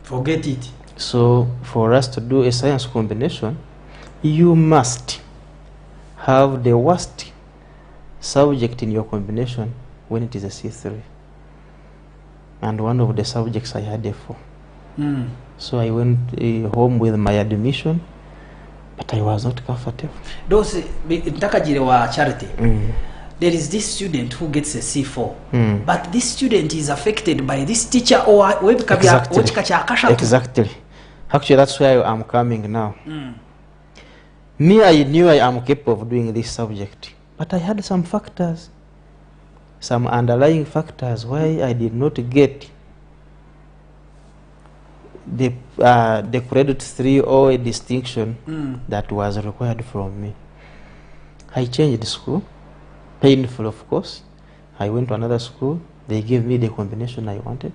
S1: Forget it.
S3: So for us to do a science combination, you must have the worst subject in your combination when it is a C3. And one of the subjects I had a 4. So I went home with my admission, but I was not comfortable.
S1: Those ntakagire wa Charity. There is this student who gets a C4, but this student is affected by this teacher or
S3: Exactly. Actually, that's where I'm coming now. Me, I knew I am capable of doing this subject, but I had some factors, some underlying factors why I did not get the credit 3 or a distinction that was required from me. I changed school, painful of course. I went to another school, they gave me the combination I wanted,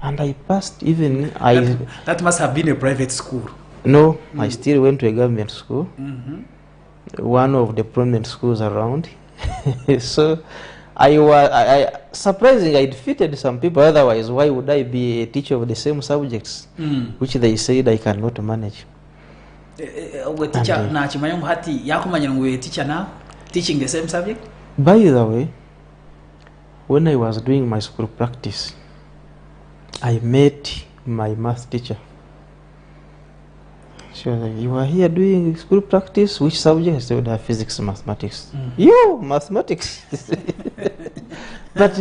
S3: and I passed. Even
S1: that must have been a private school.
S3: No, I still went to a government school, one of the prominent schools around. So I surprising, I defeated some people. Otherwise, why would I be a teacher of the same subjects, which they said I cannot manage?
S1: Teacher now teaching the same subject.
S3: By the way, when I was doing my school practice, I met my math teacher. She was like, "You are here doing school practice? Which subject?" I said, "Physics, mathematics." You, mathematics. But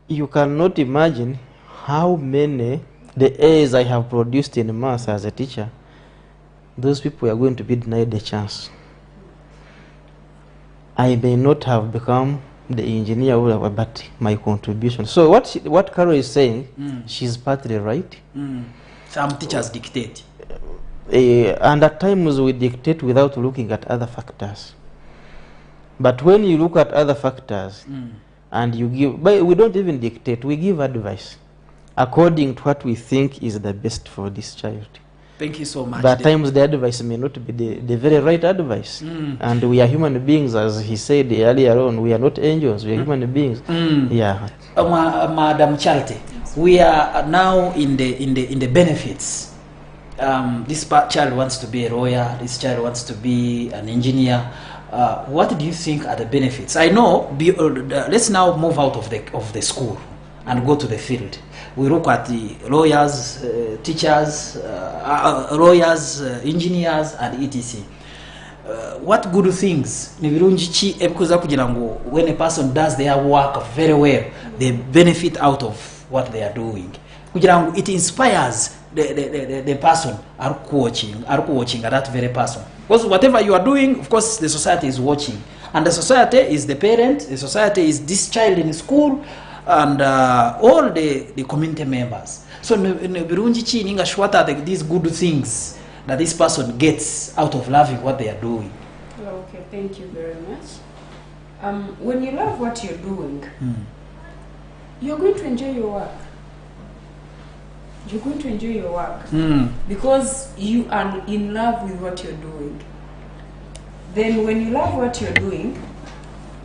S3: you cannot imagine how many the A's I have produced in math as a teacher. Those people are going to be denied the chance. I may not have become the engineer, but my contribution. So what Carol is saying, she's partly right.
S1: Some teachers dictate.
S3: And at times we dictate without looking at other factors. But when you look at other factors and you give, but we don't even dictate, we give advice according to what we think is the best for this child.
S1: Thank you so much.
S3: But at times the advice may not be the very right advice. And we are human beings, as he said earlier on. We are not angels, we are human beings. Yeah.
S1: Madam Charity, we are now in the benefits. This child wants to be a lawyer, this child wants to be an engineer. What do you think are the benefits? I know, let's now move out of the school and go to the field. We look at the lawyers, teachers, engineers, and etc. What good things when a person does their work very well, they benefit out of what they are doing? It inspires the person are watching that very person. Because whatever you are doing, of course, the society is watching. And the society is the parent, the society is this child in school, and all the community members. So what are these good things that this person gets out of loving what they are doing?
S5: Okay, thank you very much. When you love what you're doing, you're going to enjoy your work. You're going to enjoy your work because you are in love with what you're doing. Then when you love what you're doing,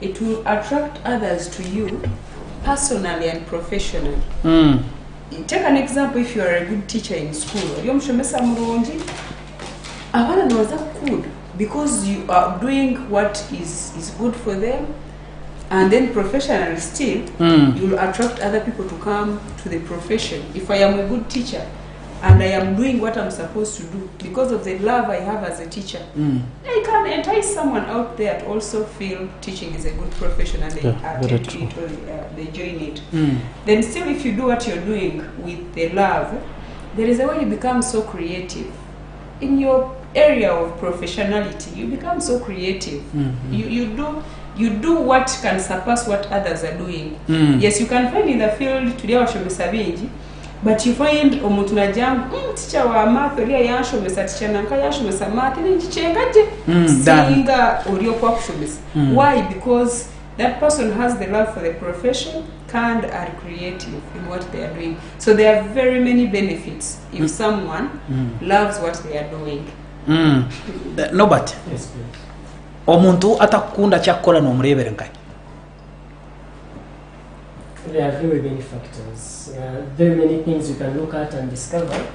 S5: it will attract others to you personally and professionally. Take an example. If you are a good teacher in school, good because you are doing what is good for them, and then professionally still, you will attract other people to come to the profession. If I am a good teacher and I am doing what I'm supposed to do because of the love I have as a teacher, I can entice someone out there to also feel teaching is a good profession and they attend to it or they join it. Then still, if you do what you're doing with the love, there is a way you become so creative. In your area of professionality, you become so creative. You do what can surpass what others are doing. Yes, you can find in the field today but you find omuntu najam teacher wa math oli yanshomesa teacher nanka yanshomesa math n'ikichengaje singa oli okwa kushomesa. Why? Because that person has the love for the profession and are creative in what they are doing. So there are very many benefits if someone loves what they are doing.
S1: Nobody. Yes, please. Omuntu atakunda kyakkola n'omurebere nkani.
S4: There are very many factors. Very many things you can look at and discover.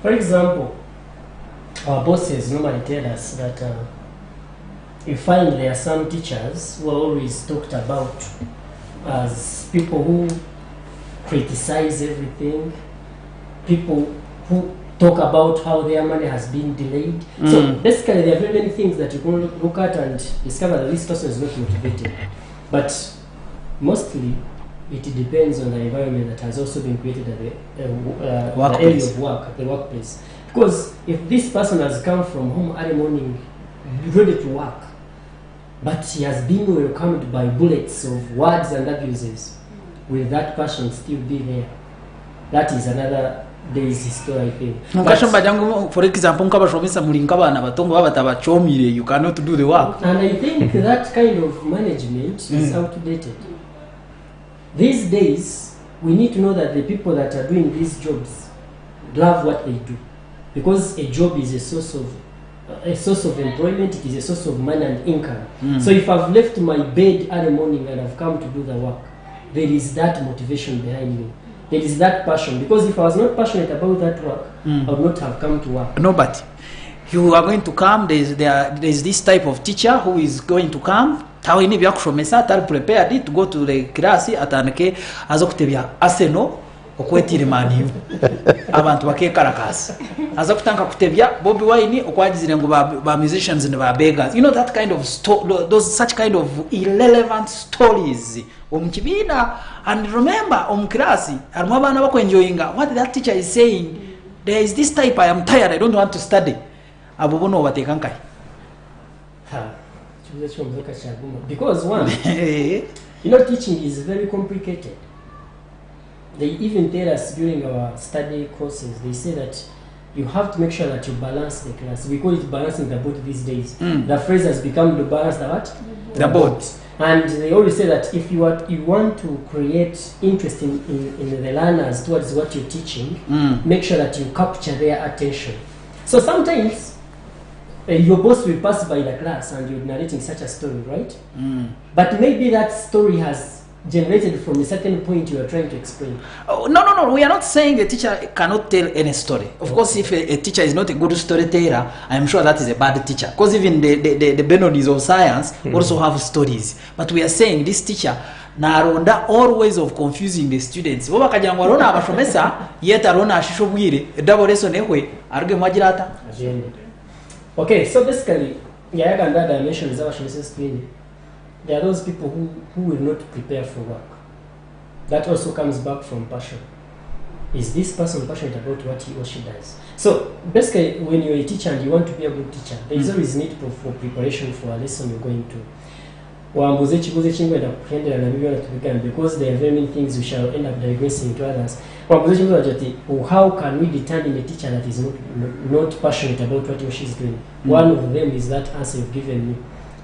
S4: For example, our bosses normally tell us that you find there are some teachers who are always talked about as people who criticize everything, people who talk about how their money has been delayed. So basically there are very many things that you can look at and discover that this person is not motivated. But mostly it depends on the environment that has also been created at the area of work, at the workplace. Because if this person has come from home early morning ready to work, but he has been welcomed by bullets of words and abuses, will that passion still be there? That is another day's story, I think.
S1: For example, you cannot do the work.
S4: And I think that kind of management is outdated. These days, we need to know that the people that are doing these jobs love what they do. Because a job is a source of employment, it is a source of money and income. So if I've left my bed early morning and I've come to do the work, there is that motivation behind me. There is that passion. Because if I was not passionate about that work, I would not have come to work.
S1: No, but you are going to come, there is this type of teacher who is going to come, how ini bya kushomesa atari prepared to go to the class atanike azokutebya Arsenal okwetire mani abantu bakekarakasi azakutanka kutebya Bobby Wine okwagizire ngo ba musicians and ba beggars. You know that kind of such kind of irrelevant stories omukibina. And remember class harimo abana bakwenjoyinga what that teacher is saying. There is this type, I am tired, I don't want to study. Abo bono batekankai.
S4: Because one, you know, teaching is very complicated. They even tell us during our study courses, they say that you have to make sure that you balance the class. We call it balancing the boat these days. The phrase has become to balance the what?
S1: The boat.
S4: And they always say that if you want to create interest in the learners towards what you're teaching, make sure that you capture their attention. So sometimes your boss will pass by the class and you're narrating such a story, right? But maybe that story has generated from a certain point you are trying to explain.
S1: Oh, no. We are not saying the teacher cannot tell any story. Of course, if a teacher is not a good storyteller, I am sure that is a bad teacher. Because even the Benodis of science also have stories. But we are saying this teacher naronda all ways of confusing the students. Bo bakajangwa rona abashomesa yeta rona ashishobwire double lesson ehwe arge mwagirata.
S4: Okay, so basically yeah, and that dimension is abashomesa screen. There are those people who will not prepare for work. That also comes back from passion. Is this person passionate about what he or she does? So basically, when you're a teacher and you want to be a good teacher, there is always need for preparation for a lesson you're going to. Because there are very many things we shall end up digressing to others. How can we determine a teacher that is not passionate about what he or she is doing? One of them is that answer you've given me.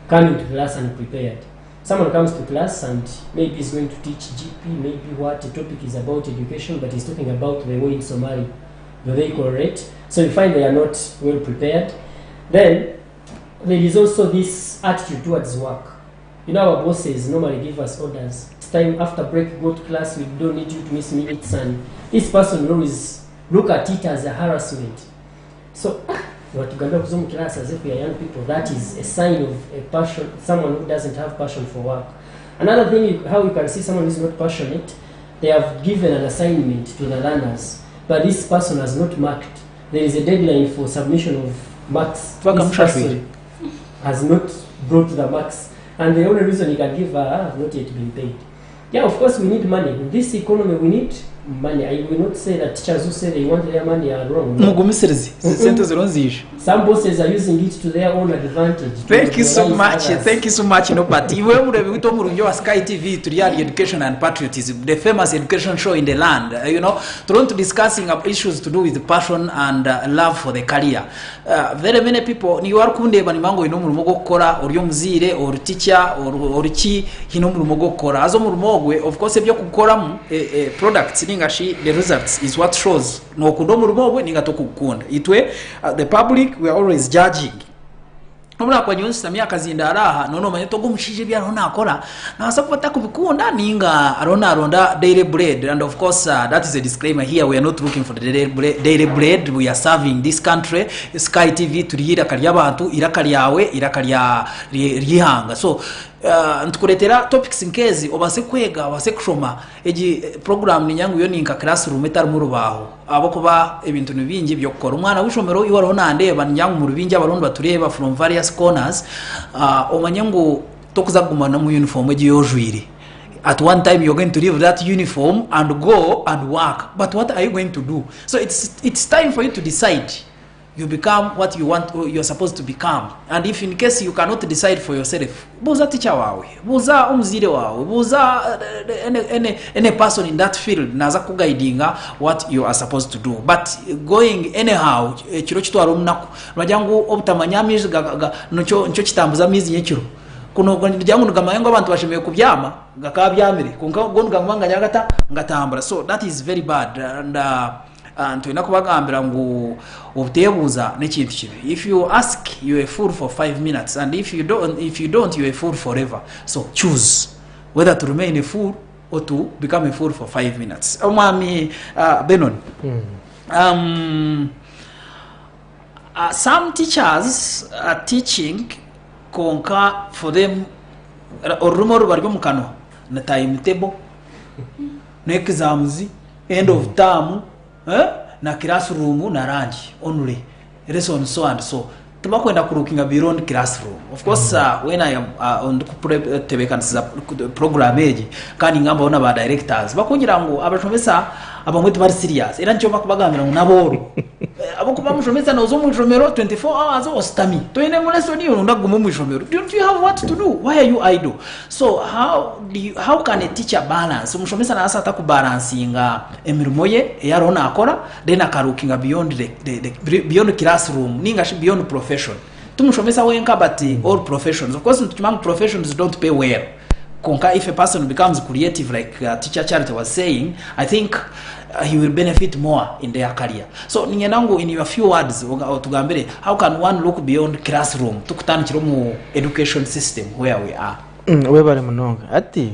S4: Coming to class and prepared. Someone comes to class and maybe is going to teach GP, maybe what the topic is about education, but he's talking about the way in Somali, the vehicle rate. So you find they are not well prepared. Then there is also this attitude towards work. You know, our bosses normally give us orders. It's time after break, go to class, we don't need you to miss minutes. And this person will always look at it as a harassment. So, what you can zoom class as if we are young people, that is a sign of a passion, someone who doesn't have passion for work. Another thing, how you can see someone who is not passionate, they have given an assignment to the learners, but this person has not marked. There is a deadline for submission of marks. This person has not brought the marks, and the only reason he can give have not yet been paid. Yeah, of course we need money. In this economy we need money. I will not say that teachers who say they want their money are wrong. Some bosses are using it to their own advantage.
S1: Thank you so much. Thank you so much. No, but iwe murebe murunjo wa Sky TV to Education and Patriotism, the famous education show in the land. You know, trying to discussing issues to do with passion and love for the career. Very many people ni warukunde banimango ino murumo gukora ori omuzire or teacher or chi hino murumo gukora azo murumo gwe of course ebyo gukora mu products ningashi the results is what shows no kundo murumo gwe ninga tokukunda itwe the public we are always judging. Obula kwa nyonsa myaka zindaraha nono manyeto gumushije bya rona akora na asafata kubikunda ninga aronda daily bread, and of course that is a disclaimer here. We are not looking for the daily bread. We are serving this country. Sky TV turira kalya abantu irakalyawe irakalya rihanga. So ntukuletera topics nkezi obase kwega obase kushoma egi program ninyangu yo ninka classroom etari mu rubaho abo kuba ebintu nibingi byo gukora umwana wishomero iwaro nandeba ninyangu mu rubingi abarundi batureba from various corners omanyangu tokuzagumana mu uniform egi yojwire. At one time you're going to leave that uniform and go and work, but what are you going to do? So it's time for you to decide. You become what you want, or you're supposed to become. And if in case you cannot decide for yourself, buza teacher wawe, buza umzire wawe, buza any person in that field naza kuguidinga what you are supposed to do. But going anyhow, chiro chitwaro mnaku majangu obutamanyamizi ncho chitambuza mizi nyekiro kuno jangu ngamayengo abantu bashimiye kubyama gakabyamire kunga nganga nyagata ngatambura. So that is very bad, and to inakubagambira ngo obutebuza nekintu kibi. If you ask, you a fool for 5 minutes, and if you don't you a fool forever. So choose whether to remain a fool or to become a fool for 5 minutes. Omami Benon, some teachers are teaching konka for them orumoro bari mukano na timetable na exams end of term na classroom na range only lesson so and so tubakwenda kurukinga beyond classroom. Of course when I am on the tebekanisa program age kandi ngamba ona ba directors bakungira ngo abashomesa abamwe bari serious era ncyo bakubaganira naboro abo kuba mushomesa nazo mu jomero 24 hours ostami to ine ngone so ni ndaguma mu jomero. Don't you have what to do? Why are you idle? So how can a teacher balance? Mushomesa na asa atakubalancinga emirimo ye yarona akora then akarukinga beyond the beyond classroom ninga beyond profession. Tumushomesa wenka but all professions, of course tumang professions don't pay well. Konka, if a person becomes creative like teacher Charity was saying, I think he will benefit more in their career. So ningenangu, in your few words tugambire, how can one look beyond classroom tukutandikira mu education system where we are?
S3: Webale munonga ati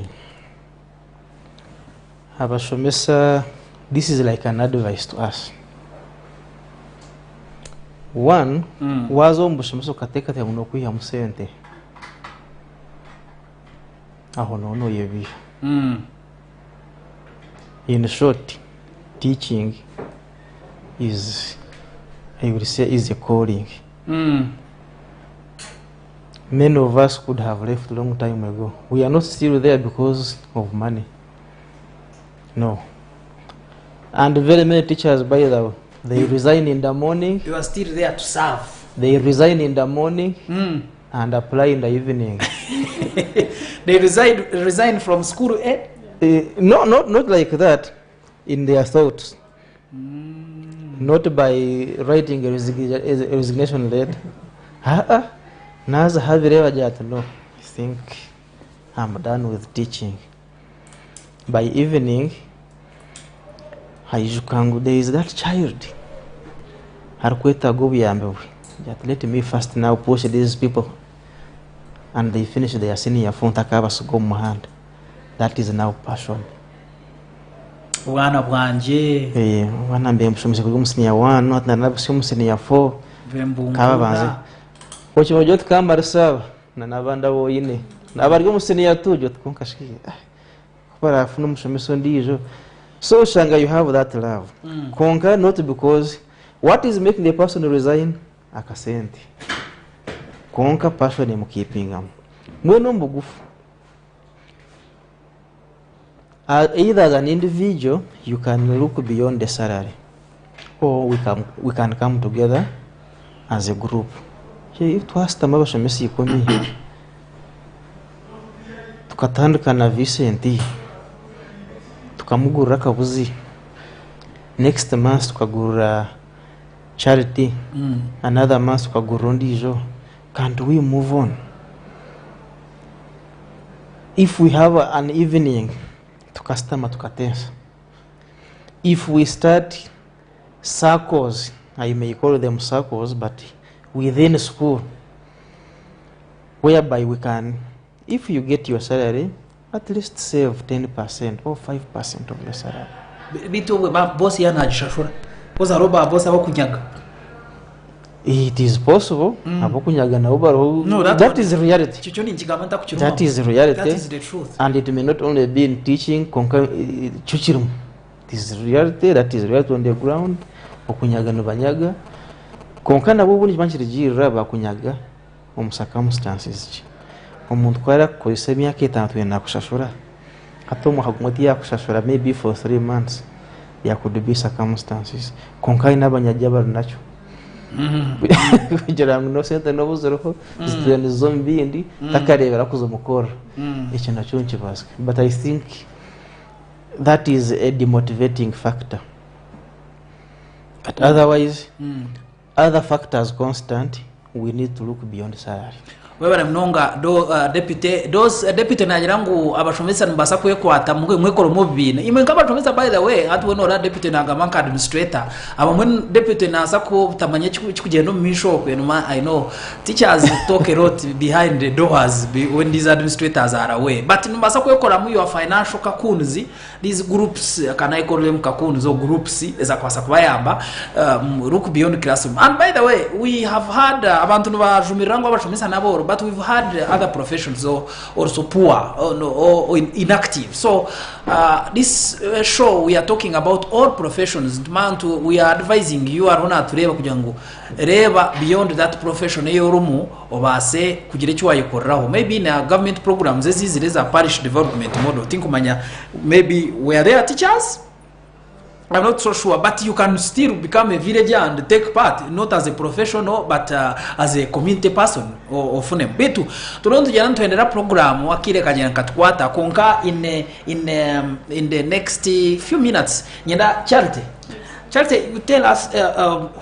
S3: abashomesa, this is like an advice to us. One, wazo mbushomesa ukateka te munokwiha musente aho nono yebi. In short, teaching is, I will say, is a calling. Many of us could have left a long time ago. We are not still there because of money. No. And very many teachers, by the way, they resign in the morning. You
S1: are still there to serve.
S3: They resign in the morning and apply in the evening.
S1: They resign from school, eh?
S3: No, not like that. In their thoughts, not by writing a resignation letter. Naza have ever no. I think I'm done with teaching. By evening, there is that child. Let me first now push these people, and they finish their senior phone. That is now passion.
S1: Wana bwanje
S3: wana mbe mshomese kuri musiniya 1 not na nabusyo musiniya 4 kaba banze ocho jot kamara saba na nabanda boyine nabari go musiniya 2 jot konkashiki para afuna mshomeso ndijo. So shanga, you have that love konka, not because what is making the person resign akasente konka passion em keeping am mweno mbugufu. Either as an individual, you can look beyond the salary, or we can come together as a group. If twasitama bashomesi ikomi tukatandika na Vicenti tukamugurira kabuzi, next month tukagurira Charity, another month tukagurira ndijo, can't we move on? If we have an evening tukastama tukatensa, if we start circles, I may call them circles, but within school, whereby we can, if you get your salary, at least save 10% or 5% of your salary.
S1: Bitu boss yana jishashura koza roba boss abakunyaga
S3: It is possible. Abokunyaga nabo baro.
S1: No,
S3: that is reality.
S1: Chichoni nchigamanta kuchiruma.
S3: That is reality.
S1: That is the truth.
S3: And it may not only be in teaching, chuchirum. It is reality. That is reality on the ground. Okunyaga nubanyaga. Konka nabo buni banchirigirira bakunyaga mu circumstances. Omuntu kwara koise myaka 5 yena kushashura. Hato mu hagumati ya kushashura maybe for 3 months. There could be circumstances. Konka inabanyajya bari nacho. Kugira ngo no sente no buzeroho zitene zombi ndi takarebera kuzomukora icyo nacyo nkibazwe. But I think that is a demotivating factor. But otherwise other factors constant, we need to look beyond salary.
S1: Webara mnonga deputy najirangu abashomesa mbasa kwekwata mwekoro mubine imwe nk'abashomesa by the way atu no deputy nagamanka administrator abamwe deputy nasa ko tamanye kikugenda mu shop enuma. I know teachers talk a lot behind the doors when these administrators are away, but mbasa kwekora mu your financial kakunzi these groups can I call them kakunzi or groups eza kwasa kubayamba look beyond classroom. And by the way, we have had abantu bajumirango abashomesa nabo, but we've had other professions also poor or inactive. So this show we are talking about all professions. We are advising you arona tureba kujangu reba beyond that profession eyorumu obase kugira cyo wayikorraho. Maybe in a government programs zizireza parish development model think umanya maybe were there teachers. I'm not so sure, but you can still become a villager and take part, not as a professional, but as a community person or funem. Betu, turonto jana tuendera program wakile kajana katukwata konka in the next few minutes. Nyenda Charity, you tell us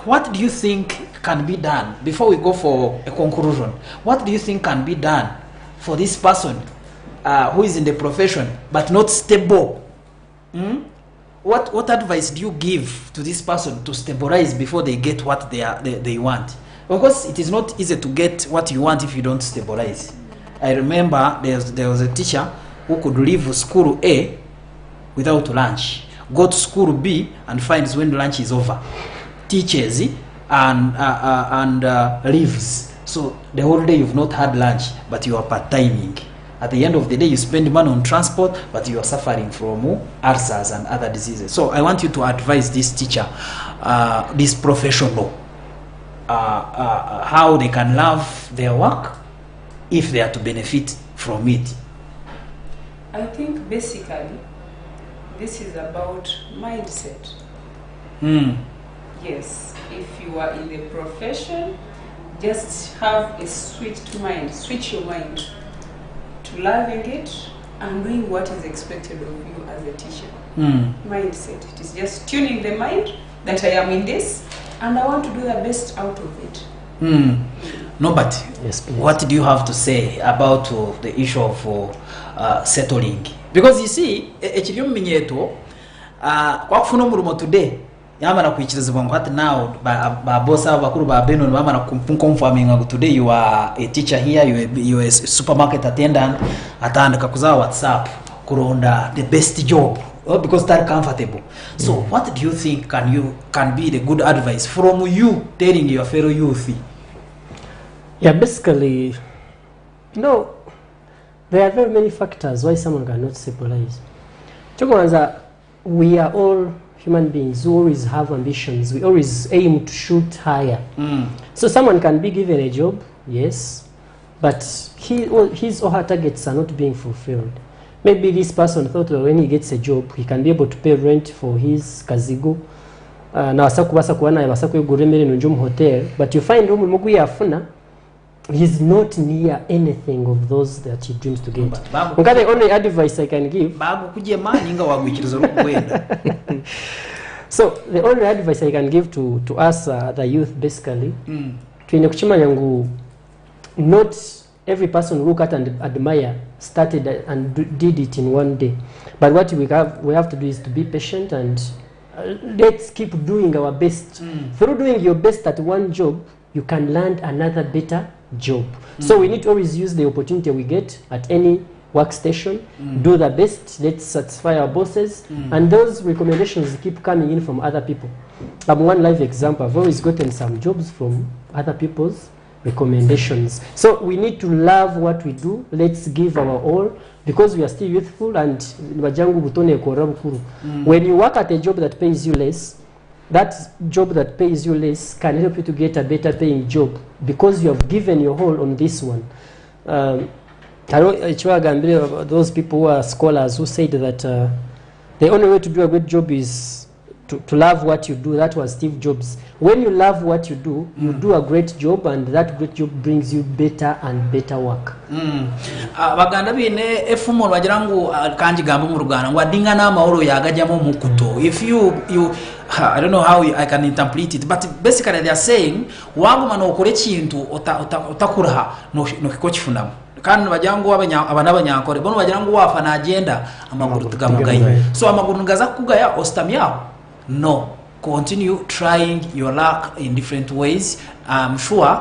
S1: what do you think can be done before we go for a conclusion? What do you think can be done for this person who is in the profession but not stable? What advice do you give to this person to stabilize before they get what they want? Of course, it is not easy to get what you want if you don't stabilize. I remember there was a teacher who could leave school A without lunch, go to school B and finds when lunch is over, teaches and leaves. So the whole day you've not had lunch, but you are part-timing. At the end of the day, you spend money on transport, but you are suffering from ulcers and other diseases. So I want you to advise this teacher, this professional, how they can love their work if they are to benefit from it.
S5: I think basically this is about mindset. Yes, if you are in the profession, just have a switched mind, switch your mind to loving it and doing what is expected of you as a teacher. Mindset. It is just tuning the mind that I am in this and I want to do the best out of it.
S1: No, but yes, what do you have to say about the issue of settling? Because you see, ekiriyo minyeto kwa kufuna umurumo today yamara kwikirizibwa ngo hati now ba boss abakuru ba Benon bamara confirming today you are a teacher here, you are a supermarket attendant, atandika kuza WhatsApp kuronda the best job because they're comfortable. So what do you think can be the good advice from you telling your fellow youth?
S4: Yeah, basically, there are very many factors why someone cannot stabilize. We are all human beings who always have ambitions. We always aim to shoot higher. So someone can be given a job, yes, but his or her targets are not being fulfilled. Maybe this person thought that when he gets a job, he can be able to pay rent for his kazigo. But you find he's not near anything of those that he dreams to get. The only advice I can give. So the only advice I can give to us, the youth, basically, not every person look at and admire started and did it in one day. But what we have to do is to be patient and let's keep doing our best. Through doing your best at one job, you can land another better job. So we need to always use the opportunity we get at any workstation, do the best, let's satisfy our bosses, and those recommendations keep coming in from other people. I'm one live example. I've always gotten some jobs from other people's recommendations. So we need to love what we do. Let's give our all because we are still youthful and when you work at a job that pays you less, that job that pays you less can help you to get a better paying job because you have given your whole on this one. Those people who are scholars who said that the only way to do a good job is to love what you do. That was Steve Jobs. When you love what you do a great job, and that great job brings you better and better work.
S1: Baganda bine efumo lwajirangu kanji gambo mu Ruganda ngwadinga na maoro yagajamo mukuto. If you I don't know how I can interpret it, but basically they are saying waguma no kore kintu otakuraha no kikochifunamu. Kandi bajangu abana banyankore bono bajirangu wafa na agenda amaguru tugamugaye. So amaguru ngaza kugaya ostamya. No, continue trying your luck in different ways. I'm sure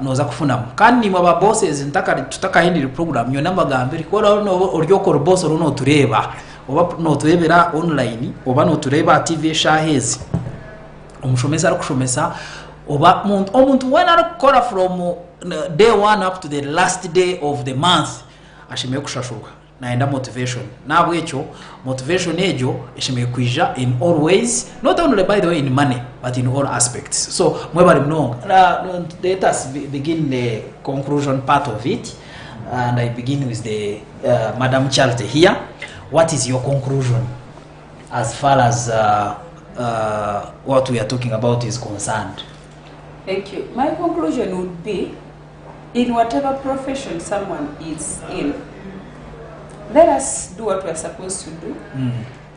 S1: noza kufunamu. Kandi mwaba bosses tutaka hindi program nyona magambiri kola oryoko boss runo tureba oba no turebera online oba no tureba TV shahezi umushomesa ari kushomesa oba omuntu when ari gukora from day 1 up to the last day of the month ashimeye kushashuka naenda motivation nabwo echo motivation ejo ishimeye kuija in all ways, not only by the way in money but in all aspects. So mwebali mnonga let us begin the conclusion part of it, and I begin with the Madam Charity here. What is your conclusion as far as what we are talking about is concerned?
S5: Thank you. My conclusion would be, in whatever profession someone is in, let us do what we are supposed to do,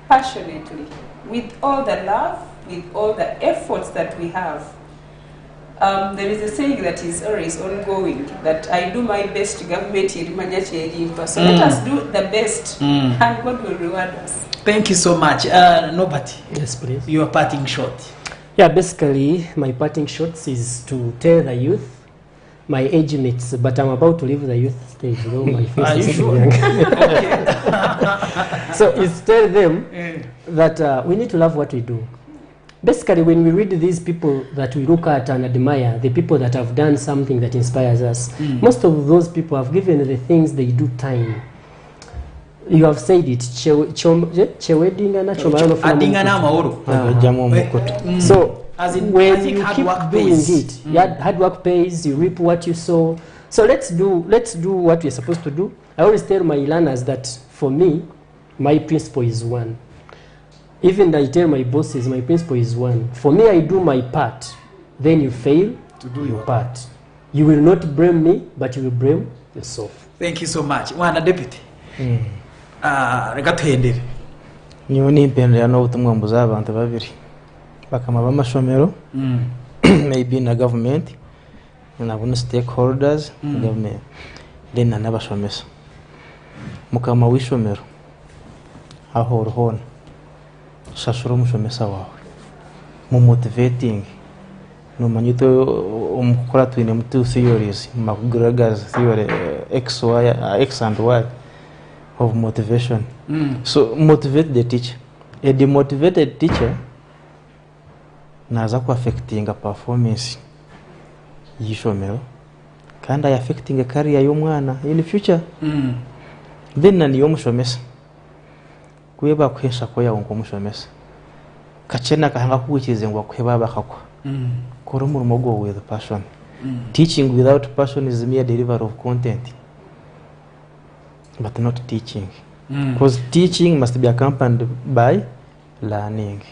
S5: passionately, with all the love, with all the efforts that we have. There is a saying that is always ongoing, that I do my best to government. So let us do the best, and God will reward us.
S1: Thank you so much. Nobody.
S4: Yes, please.
S1: Your parting shot.
S4: Yeah, basically, my parting shots is to tell the youth, my age mates, but I'm about to leave the youth stage, though my face is sure? Young. So it's tell them that we need to love what we do. Basically, when we read these people that we look at and admire, the people that have done something that inspires us, most of those people have given the things they do time. You have said it. So when you keep doing it, hard work pays. You reap what you sow. So let's do what we're supposed to do. I always tell my learners that for me, my principle is one. Even I tell my bosses, my principle is one. For me, I do my part. Then you fail to do your part. You will not blame me, but you will blame yourself.
S1: Thank you so much. Wana deputy. Regato hendere.
S3: Niyo nimpendera no ubutumwa mbuza abantu babiri. Bakama bamashomero. Maybe na government. Na bona stakeholders, government. Then na nabashomesa. Mukama wishomero. Aho rohona. Shashuro mushomesa wawe. Mu motivating. No manyito umukora twine mu two theories, McGregor's theory X and Y of motivation. So motivate the teacher. A demotivated teacher naza ku affecting a performance yishomero kandi affecting a career y'umwana in the future. Then nani yo mushomesa kweba kwesha ko yawo ngo mushomesa kachena kahanga kuwikize ngo kweba bakakwa kora umurimo go with passion. Teaching without passion is mere delivery of content, but not teaching, because teaching must be accompanied by learning.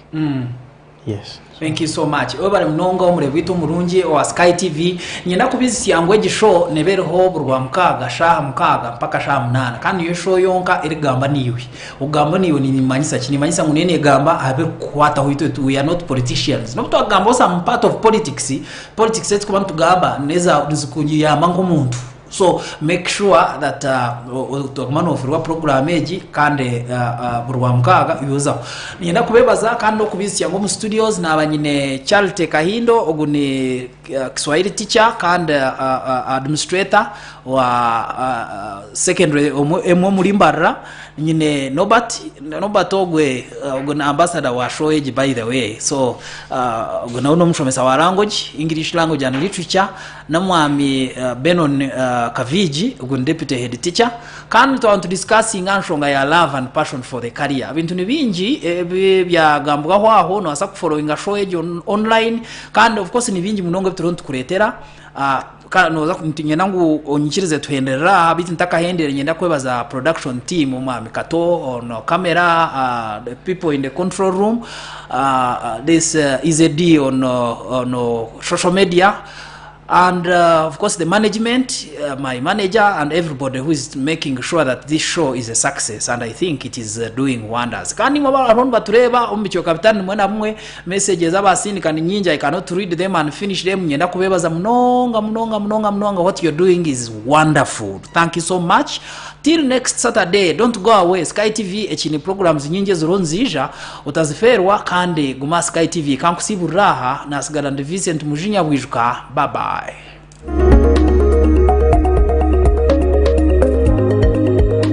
S3: Yes.
S1: Thank you so much. Obare mnonga omurebito murungi wa Sky TV nyina kubizisi yangwe gisho nebereho burwa mukaga shaha mukaga mpaka shaha munana kandi yo show yonka irigamba niwe ugamba niwe ni manyisa kini manyisa munene gamba abe kwata hoito tu. We are not politicians, no to gamba some part of politics it's kuba tugamba neza rizukunyi ya mango muntu. So make sure that tugumano ofirwa program eji kandi burwa mukaga yuza nyenda kubebaza kandi okubisi yango mu studios na abanyine Charity Kahindo oguni Kiswahili teacher kandi administrator wa secondary emo mulimbarra nyine Nobert ogwe ogwe ambassador wa show age by the way. So ogwe no mushomesa wa language, English language and literature, namwami Benon Kaviji ogwe deputy head teacher. Kandi to discussing anshonga ya love and passion for the career. Bintu ni bingi bya gambwa hwaho no asa following show age online, kandi of course ni bingi munongo turontu kuretera noza kuntinye nangu onyikirize tuhenderera biti ntaka hendere nyenda kwebaza production team umwami Kato on camera, the people in the control room, this is a D on social media, and of course the management, my manager and everybody who is making sure that this show is a success, and I think it is doing wonders. Kandi mwaba aron batureba ombicho kapitani mwena mwe messages abasini kandi nyinja I cannot read them and finish them. Nyenda kubebaza mnonga what you're doing is wonderful. Thank you so much. Till next Saturday, don't go away. Sky TV echini programs nyinje zironzija utaziferwa kandi guma Sky TV kankusiburaha na sigala Vincent Mujinya bwijuka. Bye bye.